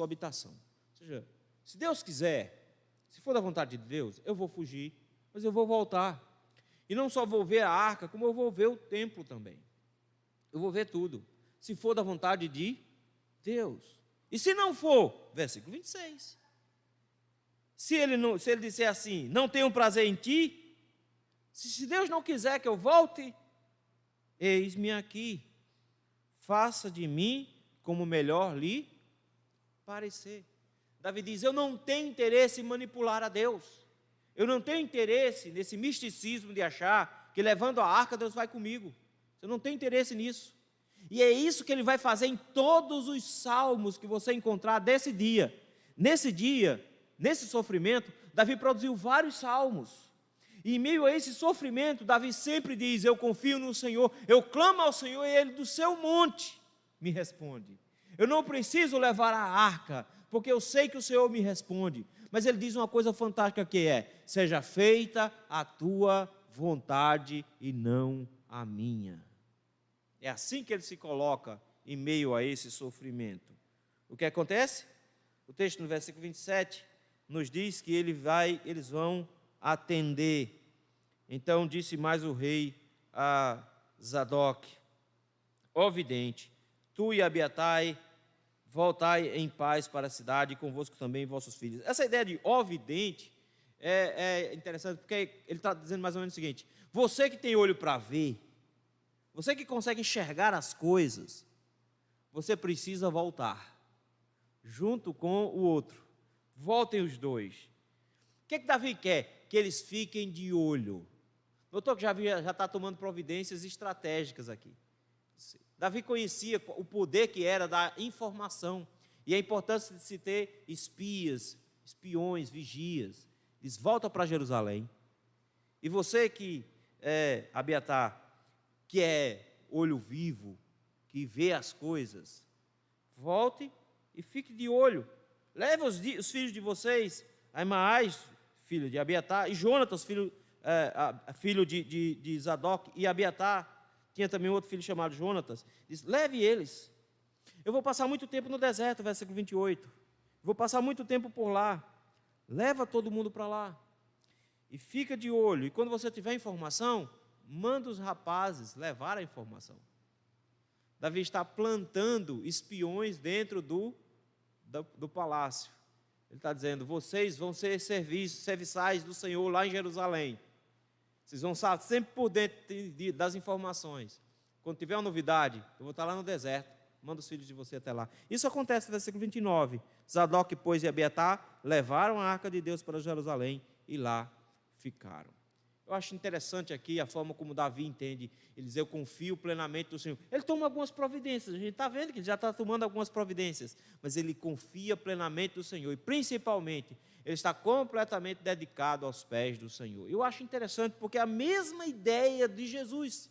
habitação. Ou seja, se Deus quiser, se for da vontade de Deus, eu vou fugir, mas eu vou voltar. E não só vou ver a arca, como eu vou ver o templo também. Eu vou ver tudo. Se for da vontade de Deus. E se não for, versículo 26. Se ele disser assim, não tenho prazer em ti, se Deus não quiser que eu volte, eis-me aqui, faça de mim como melhor lhe parecer. Davi diz, eu não tenho interesse em manipular a Deus. Eu não tenho interesse nesse misticismo de achar que levando a arca Deus vai comigo. Eu não tenho interesse nisso. E é isso que ele vai fazer em todos os salmos que você encontrar desse dia. Nesse dia, nesse sofrimento, Davi produziu vários salmos. E em meio a esse sofrimento, Davi sempre diz, eu confio no Senhor, eu clamo ao Senhor e Ele do seu monte me responde. Eu não preciso levar a arca, porque eu sei que o Senhor me responde. Mas ele diz uma coisa fantástica que é, seja feita a tua vontade e não a minha. É assim que ele se coloca em meio a esse sofrimento. O que acontece? O texto no versículo 27 nos diz que eles vão atender. Então disse mais o rei a Zadok, ó vidente, tu e Abiatai, voltai em paz para a cidade e convosco também vossos filhos. Essa ideia de ó vidente é interessante porque ele está dizendo mais ou menos o seguinte, você que tem olho para ver, você que consegue enxergar as coisas, você precisa voltar, junto com o outro. Voltem os dois. O que Davi quer? Que eles fiquem de olho. Notou que já está tomando providências estratégicas aqui. Davi conhecia o poder que era da informação e a importância de se ter espiões, vigias. Eles voltam para Jerusalém. E você que é Abiatar, que é olho vivo, que vê as coisas, volte e fique de olho. Leve os filhos de vocês, Aimaas, filho de Abiatar, e Jonatas, filho de Zadok, e Abiatar, tinha também outro filho chamado Jonatas. Diz, leve eles. Eu vou passar muito tempo no deserto, versículo 28. Vou passar muito tempo por lá. Leva todo mundo para lá. E fica de olho. E quando você tiver informação, manda os rapazes levar a informação. Davi está plantando espiões dentro do palácio. Ele está dizendo, vocês vão ser serviçais do Senhor lá em Jerusalém. Vocês vão estar sempre por dentro das informações. Quando tiver uma novidade, eu vou estar lá no deserto, manda os filhos de você até lá. Isso acontece no versículo 29. Zadok, pois, e Abiatar levaram a arca de Deus para Jerusalém e lá ficaram. Eu acho interessante aqui a forma como Davi entende. Ele diz, eu confio plenamente no Senhor. Ele toma algumas providências, a gente está vendo que ele já está tomando algumas providências, mas ele confia plenamente no Senhor, e principalmente, ele está completamente dedicado aos pés do Senhor. Eu acho interessante porque a mesma ideia de Jesus,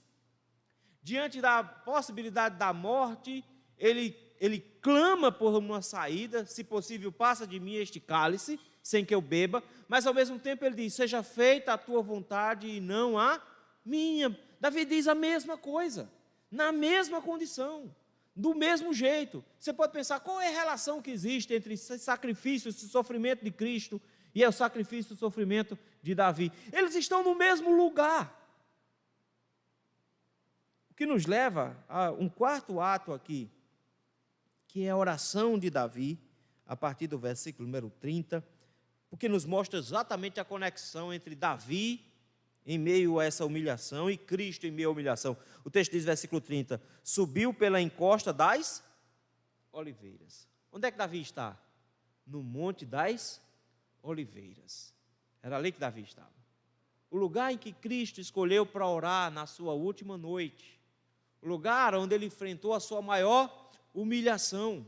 diante da possibilidade da morte, ele clama por uma saída, se possível passa de mim este cálice, sem que eu beba, mas ao mesmo tempo ele diz, seja feita a tua vontade e não a minha. Davi diz a mesma coisa, na mesma condição, do mesmo jeito. Você pode pensar, qual é a relação que existe entre esse sacrifício, esse sofrimento de Cristo e o sacrifício e o sofrimento de Davi? Eles estão no mesmo lugar. O que nos leva a um quarto ato aqui, que é a oração de Davi, a partir do versículo número 30, porque nos mostra exatamente a conexão entre Davi em meio a essa humilhação e Cristo em meio à humilhação. O texto diz, versículo 30, subiu pela encosta das oliveiras. Onde é que Davi está? No Monte das Oliveiras. Era ali que Davi estava. O lugar em que Cristo escolheu para orar na sua última noite. O lugar onde ele enfrentou a sua maior humilhação.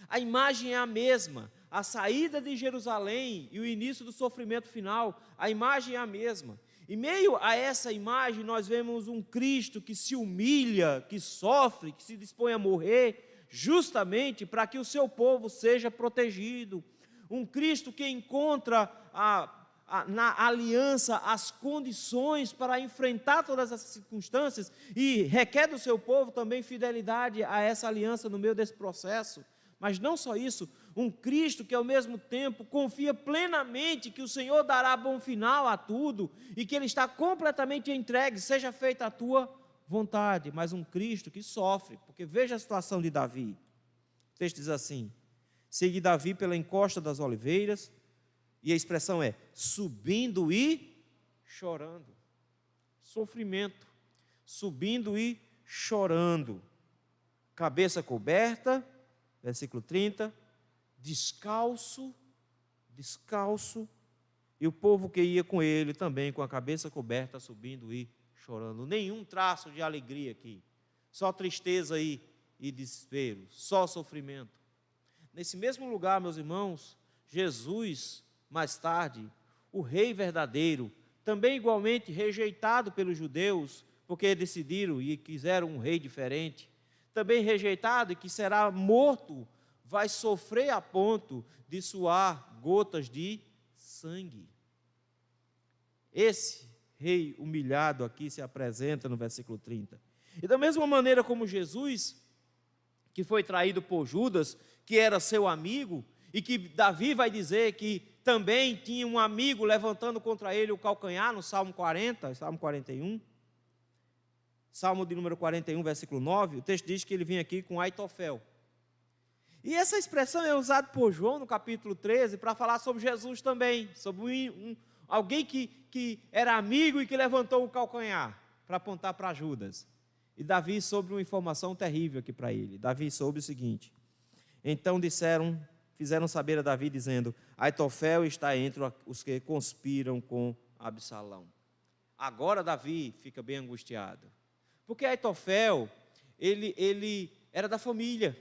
A imagem é a mesma. A saída de Jerusalém e o início do sofrimento final, a imagem é a mesma. Em meio a essa imagem, nós vemos um Cristo que se humilha, que sofre, que se dispõe a morrer, justamente para que o seu povo seja protegido. Um Cristo que encontra na aliança as condições para enfrentar todas essas circunstâncias e requer do seu povo também fidelidade a essa aliança no meio desse processo. Mas não só isso, um Cristo que ao mesmo tempo confia plenamente que o Senhor dará bom final a tudo e que Ele está completamente entregue, seja feita a tua vontade. Mas um Cristo que sofre, porque veja a situação de Davi. O texto diz assim, segui Davi pela encosta das oliveiras, e a expressão é, subindo e chorando. Sofrimento, subindo e chorando. Cabeça coberta, versículo 30, descalço, e o povo que ia com ele também com a cabeça coberta, subindo e chorando. Nenhum traço de alegria aqui, só tristeza e desespero, só sofrimento. Nesse mesmo lugar, meus irmãos, Jesus, mais tarde, o rei verdadeiro, também igualmente rejeitado pelos judeus, porque decidiram e quiseram um rei diferente, também rejeitado e que será morto, vai sofrer a ponto de suar gotas de sangue. Esse rei humilhado aqui se apresenta no versículo 30. E da mesma maneira como Jesus, que foi traído por Judas, que era seu amigo, e que Davi vai dizer que também tinha um amigo levantando contra ele o calcanhar, no Salmo 40, Salmo 41, Salmo de número 41, versículo 9, o texto diz que ele vinha aqui com Aitofel. E essa expressão é usada por João no capítulo 13 para falar sobre Jesus também, sobre alguém que era amigo e que levantou o calcanhar para apontar para Judas. E Davi soube uma informação terrível aqui para ele. Davi soube o seguinte, então fizeram saber a Davi dizendo, Aitofel está entre os que conspiram com Absalão. Agora Davi fica bem angustiado. Porque Aitofel, ele era da família.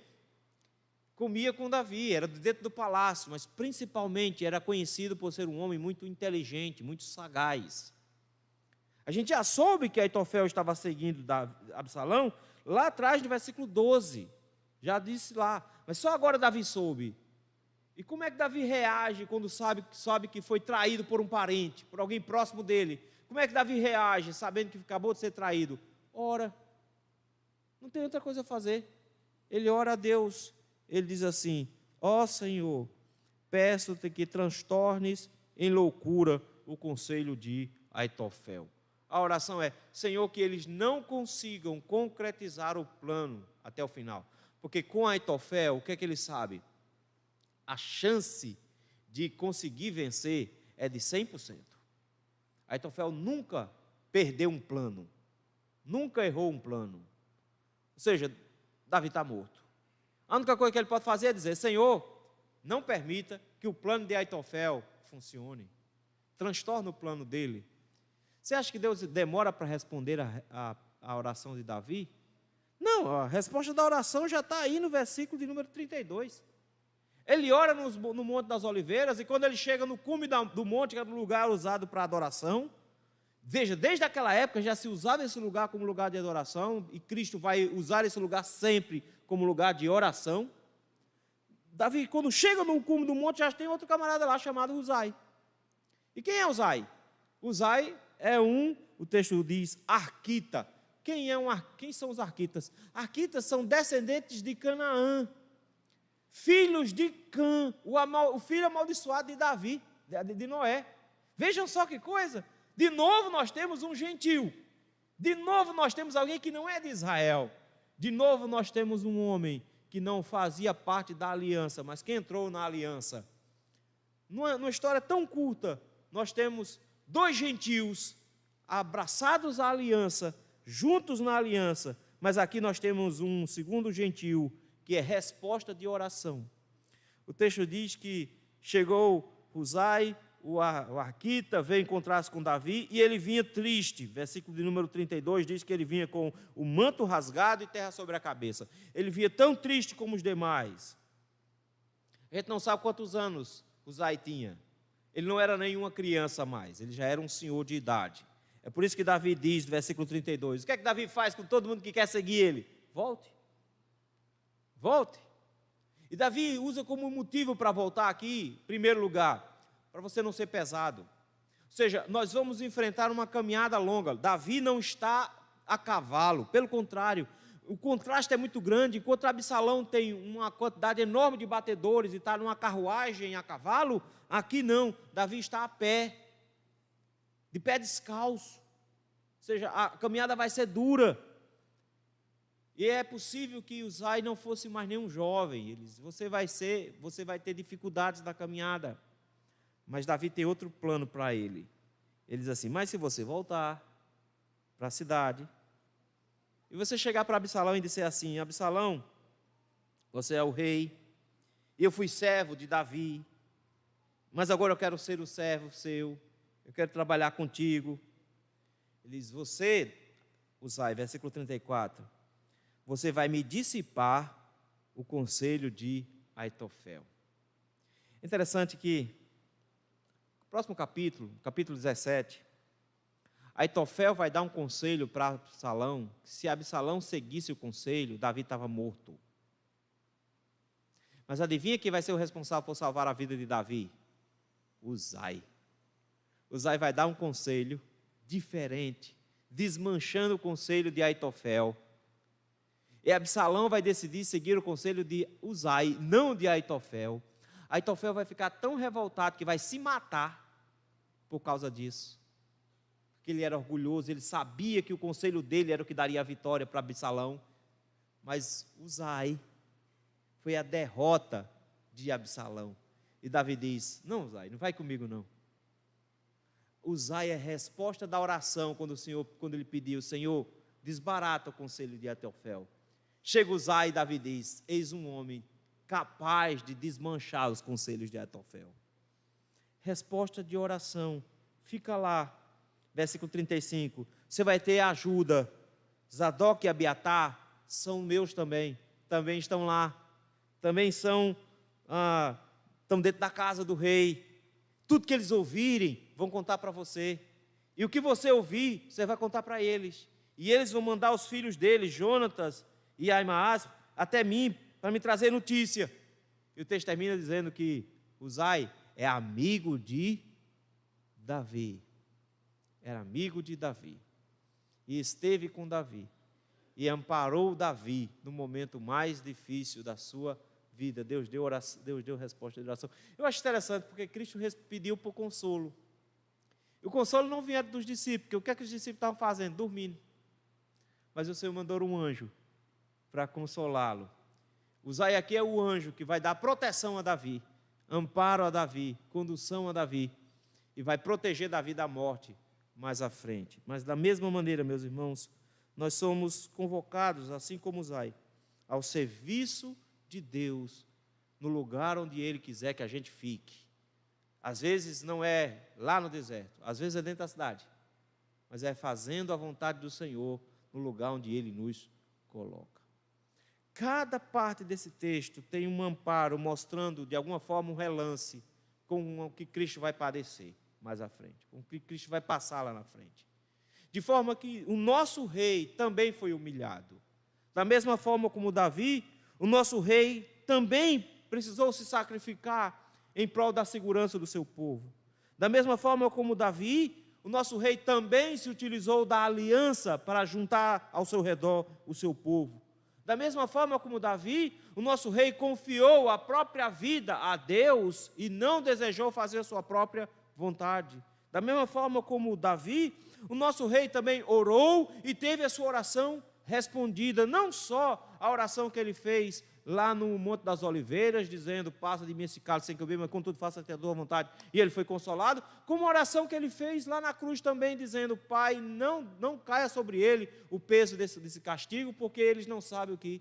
Comia com Davi, era dentro do palácio, mas principalmente era conhecido por ser um homem muito inteligente, muito sagaz. A gente já soube que Aitofel estava seguindo Absalão lá atrás no versículo 12. Já disse lá, mas só agora Davi soube. E como é que Davi reage quando sabe que foi traído por um parente, por alguém próximo dele? Como é que Davi reage sabendo que acabou de ser traído? Ora, não tem outra coisa a fazer. Ele ora a Deus. Ele diz assim: ó Senhor, peço-te que transtornes em loucura o conselho de Aitofel. A oração é: Senhor, que eles não consigam concretizar o plano até o final. Porque com Aitofel, o que é que ele sabe? A chance de conseguir vencer é de 100%. Aitofel nunca perdeu um plano, nunca errou um plano. Ou seja, Davi está morto. A única coisa que ele pode fazer é dizer: Senhor, não permita que o plano de Aitofel funcione. Transtorna o plano dele. Você acha que Deus demora para responder a oração de Davi? Não, a resposta da oração já está aí no versículo de número 32. Ele ora no Monte das Oliveiras, e quando ele chega no cume do monte, que era o lugar usado para adoração, veja, desde aquela época já se usava esse lugar como lugar de adoração, e Cristo vai usar esse lugar sempre como lugar de oração. Davi, quando chega no cume do monte, já tem outro camarada lá chamado Uzai. E quem é Uzai? Uzai é o texto diz, arquita. Quem são os arquitas? Arquitas são descendentes de Canaã, filhos de Cã, o filho amaldiçoado de Davi, de Noé. Vejam só que coisa. De novo nós temos um gentil. De novo nós temos alguém que não é de Israel. De novo nós temos um homem que não fazia parte da aliança, mas que entrou na aliança. Numa história tão curta, nós temos dois gentios abraçados à aliança, juntos na aliança, mas aqui nós temos um segundo gentil, que é resposta de oração. O texto diz que chegou Uzai, o arquita, veio encontrar-se com Davi, e ele vinha triste. Versículo de número 32 diz que ele vinha com o manto rasgado e terra sobre a cabeça. Ele vinha tão triste como os demais. A gente não sabe quantos anos Uzai tinha. Ele não era nenhuma criança mais, ele já era um senhor de idade. É por isso que Davi diz, no versículo 32, o que é que Davi faz com todo mundo que quer seguir ele? Volte. Volte. E Davi usa como motivo para voltar aqui, em primeiro lugar, para você não ser pesado. Ou seja, nós vamos enfrentar uma caminhada longa. Davi não está a cavalo, pelo contrário, o contraste é muito grande. Enquanto Absalão tem uma quantidade enorme de batedores e está numa carruagem a cavalo, aqui não, Davi está a pé, de pé descalço. Ou seja, a caminhada vai ser dura. E é possível que Uzai não fosse mais nenhum jovem. Você vai ter dificuldades na caminhada. Mas Davi tem outro plano para ele. Ele diz assim: mas se você voltar para a cidade, e você chegar para Absalão e dizer assim: Absalão, você é o rei, eu fui servo de Davi, mas agora eu quero ser o servo seu, eu quero trabalhar contigo. Ele diz: você, Uzai, versículo 34, você vai me dissipar o conselho de Aitofel. Interessante que próximo capítulo, capítulo 17, Aitofel vai dar um conselho para Absalão, que se Absalão seguisse o conselho, Davi estava morto. Mas adivinha quem vai ser o responsável por salvar a vida de Davi? Uzai. Uzai vai dar um conselho diferente, desmanchando o conselho de Aitofel. E Absalão vai decidir seguir o conselho de Uzai, não de Aitofel. Aitofel vai ficar tão revoltado que vai se matar por causa disso. Porque ele era orgulhoso, ele sabia que o conselho dele era o que daria a vitória para Absalão. Mas Uzai foi a derrota de Absalão. E Davi diz: não, Uzai, não vai comigo não. Uzai é a resposta da oração quando ele pediu: Senhor, desbarata o conselho de Aitofel. Chega Uzai e Davi diz: eis um homem capaz de desmanchar os conselhos de Aitofel. Resposta de oração, fica lá. versículo 35, você vai ter ajuda. Zadok e Abiatar são meus também estão lá, também estão dentro da casa do rei. Tudo que eles ouvirem, vão contar para você. E o que você ouvir, você vai contar para eles. E eles vão mandar os filhos deles, Jonatas e Ahimaás, até mim, para me trazer notícia. E o texto termina dizendo que Uzai é amigo de Davi. Era amigo de Davi. E esteve com Davi. E amparou Davi no momento mais difícil da sua vida. Deus deu resposta de oração. Eu acho interessante, porque Cristo pediu por consolo. E o consolo não vinha dos discípulos, porque o que é que os discípulos estavam fazendo? Dormindo. Mas o Senhor mandou um anjo para consolá-lo. Uzai aqui é o anjo que vai dar proteção a Davi, amparo a Davi, condução a Davi, e vai proteger Davi da morte mais à frente. Mas da mesma maneira, meus irmãos, nós somos convocados, assim como Uzai, ao serviço de Deus, no lugar onde Ele quiser que a gente fique. Às vezes não é lá no deserto, às vezes é dentro da cidade, mas é fazendo a vontade do Senhor no lugar onde Ele nos coloca. Cada parte desse texto tem um amparo mostrando, de alguma forma, um relance com o que Cristo vai padecer mais à frente, com o que Cristo vai passar lá na frente. De forma que o nosso rei também foi humilhado. Da mesma forma como Davi, o nosso rei também precisou se sacrificar em prol da segurança do seu povo. Da mesma forma como Davi, o nosso rei também se utilizou da aliança para juntar ao seu redor o seu povo. Da mesma forma como Davi, o nosso rei confiou a própria vida a Deus e não desejou fazer a sua própria vontade. Da mesma forma como Davi, o nosso rei também orou e teve a sua oração respondida. Não só a oração que ele fez lá no Monte das Oliveiras, dizendo, passa de mim esse cálice sem que eu beba, mas contudo faça a tua vontade, e ele foi consolado, como a oração que ele fez lá na cruz também, dizendo, Pai, não caia sobre ele o peso desse castigo, porque eles não sabem o que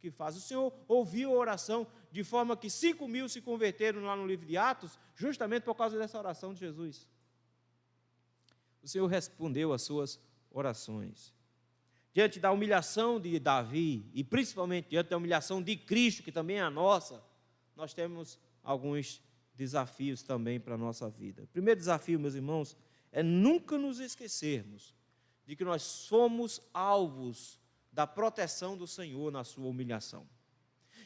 fazem. O Senhor ouviu a oração, de forma que 5.000 se converteram lá no livro de Atos, justamente por causa dessa oração de Jesus. O Senhor respondeu às suas orações. Diante da humilhação de Davi, e principalmente diante da humilhação de Cristo, que também é a nossa, nós temos alguns desafios também para a nossa vida. O primeiro desafio, meus irmãos, é nunca nos esquecermos de que nós somos alvos da proteção do Senhor na sua humilhação.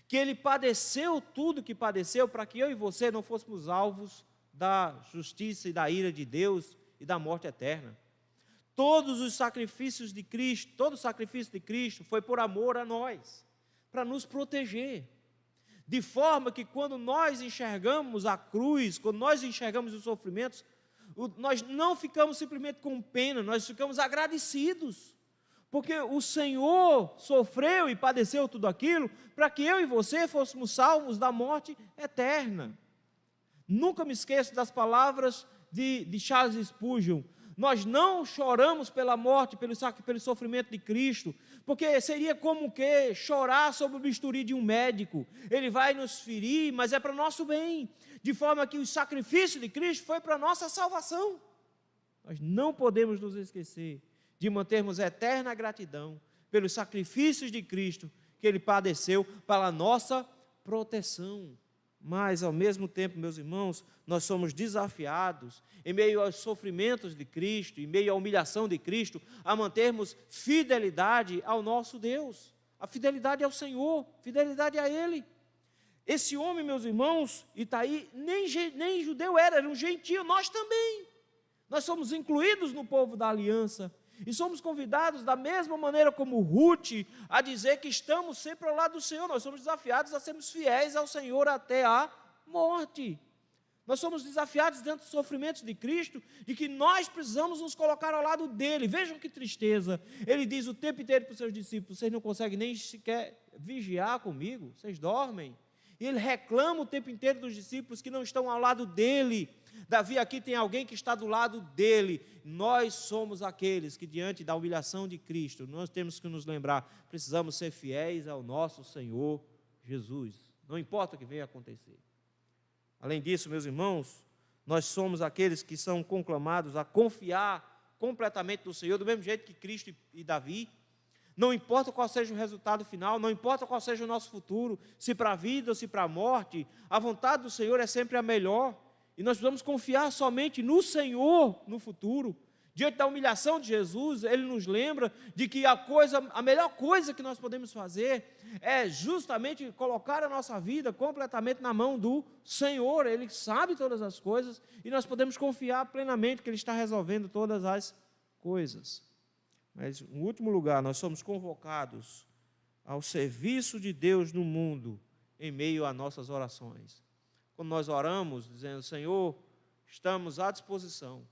Que Ele padeceu tudo que padeceu para que eu e você não fôssemos alvos da justiça e da ira de Deus e da morte eterna. Todos os sacrifícios de Cristo, todo o sacrifício de Cristo foi por amor a nós, para nos proteger. De forma que quando nós enxergamos a cruz, quando nós enxergamos os sofrimentos, nós não ficamos simplesmente com pena, nós ficamos agradecidos. Porque o Senhor sofreu e padeceu tudo aquilo para que eu e você fôssemos salvos da morte eterna. Nunca me esqueço das palavras de Charles Spurgeon. Nós não choramos pela morte, pelo sofrimento de Cristo, porque seria como que chorar sobre o bisturi de um médico. Ele vai nos ferir, mas é para o nosso bem, de forma que o sacrifício de Cristo foi para a nossa salvação. Nós não podemos nos esquecer de mantermos eterna gratidão pelos sacrifícios de Cristo, que Ele padeceu para a nossa proteção. Mas, ao mesmo tempo, meus irmãos, nós somos desafiados, em meio aos sofrimentos de Cristo, em meio à humilhação de Cristo, a mantermos fidelidade ao nosso Deus. A fidelidade ao Senhor, fidelidade a Ele. Esse homem, meus irmãos, Itaí, nem judeu era um gentio, nós também. Nós somos incluídos no povo da aliança. E somos convidados, da mesma maneira como Ruth, a dizer que estamos sempre ao lado do Senhor. Nós somos desafiados a sermos fiéis ao Senhor até a morte. Nós somos desafiados, dentro dos sofrimentos de Cristo, de que nós precisamos nos colocar ao lado dEle. Vejam que tristeza. Ele diz o tempo inteiro para os seus discípulos, vocês não conseguem nem sequer vigiar comigo, vocês dormem. E ele reclama o tempo inteiro dos discípulos que não estão ao lado dEle. Davi aqui tem alguém que está do lado dele. Nós somos aqueles que, diante da humilhação de Cristo, nós temos que nos lembrar, precisamos ser fiéis ao nosso Senhor Jesus, não importa o que venha a acontecer. Além disso, meus irmãos, nós somos aqueles que são conclamados a confiar completamente no Senhor, do mesmo jeito que Cristo e Davi. Não importa qual seja o resultado final, não importa qual seja o nosso futuro, se para a vida ou se para a morte, a vontade do Senhor é sempre a melhor. E nós precisamos confiar somente no Senhor no futuro. Diante da humilhação de Jesus, Ele nos lembra de que a melhor coisa que nós podemos fazer é justamente colocar a nossa vida completamente na mão do Senhor. Ele sabe todas as coisas e nós podemos confiar plenamente que Ele está resolvendo todas as coisas. Mas, em último lugar, nós somos convocados ao serviço de Deus no mundo em meio a nossas orações. Quando nós oramos, dizendo, Senhor, estamos à disposição,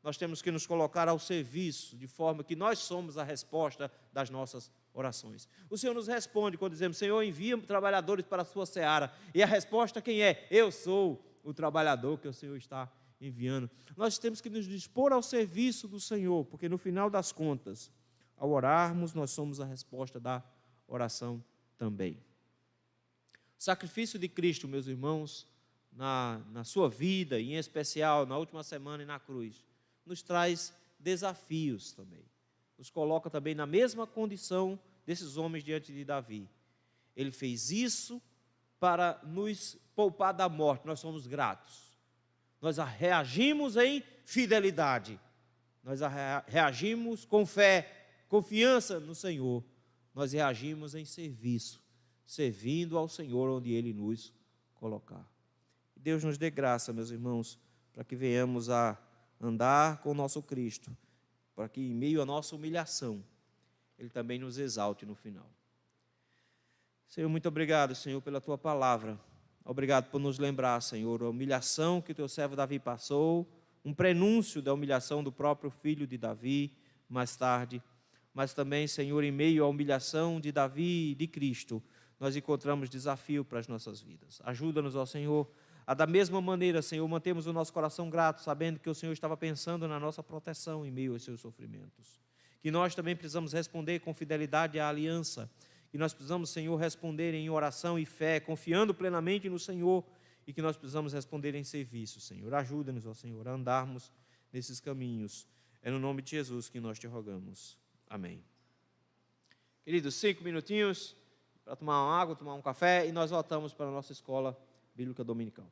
nós temos que nos colocar ao serviço, de forma que nós somos a resposta das nossas orações. O Senhor nos responde quando dizemos, Senhor, envia trabalhadores para a sua seara. E a resposta quem é? Eu sou o trabalhador que o Senhor está enviando. Nós temos que nos dispor ao serviço do Senhor, porque no final das contas, ao orarmos, nós somos a resposta da oração também. O sacrifício de Cristo, meus irmãos, na sua vida, e em especial na última semana e na cruz, nos traz desafios também. Nos coloca também na mesma condição desses homens diante de Davi. Ele fez isso para nos poupar da morte. Nós somos gratos. Nós reagimos em fidelidade. Nós reagimos com fé, confiança no Senhor. Nós reagimos em serviço, servindo ao Senhor onde Ele nos colocar. Deus nos dê graça, meus irmãos, para que venhamos a andar com o nosso Cristo, para que em meio à nossa humilhação, Ele também nos exalte no final. Senhor, muito obrigado, Senhor, pela Tua palavra. Obrigado por nos lembrar, Senhor, a humilhação que o Teu servo Davi passou, um prenúncio da humilhação do próprio filho de Davi, mais tarde, mas também, Senhor, em meio à humilhação de Davi e de Cristo, nós encontramos desafio para as nossas vidas. Ajuda-nos, ó Senhor, a da mesma maneira, Senhor, mantemos o nosso coração grato, sabendo que o Senhor estava pensando na nossa proteção em meio aos seus sofrimentos. Que nós também precisamos responder com fidelidade à aliança. Que nós precisamos, Senhor, responder em oração e fé, confiando plenamente no Senhor. E que nós precisamos responder em serviço, Senhor. Ajuda-nos, ó Senhor, a andarmos nesses caminhos. É no nome de Jesus que nós te rogamos. Amém. Queridos, 5 minutinhos para tomar uma água, tomar um café e nós voltamos para a nossa escola bíblica dominical.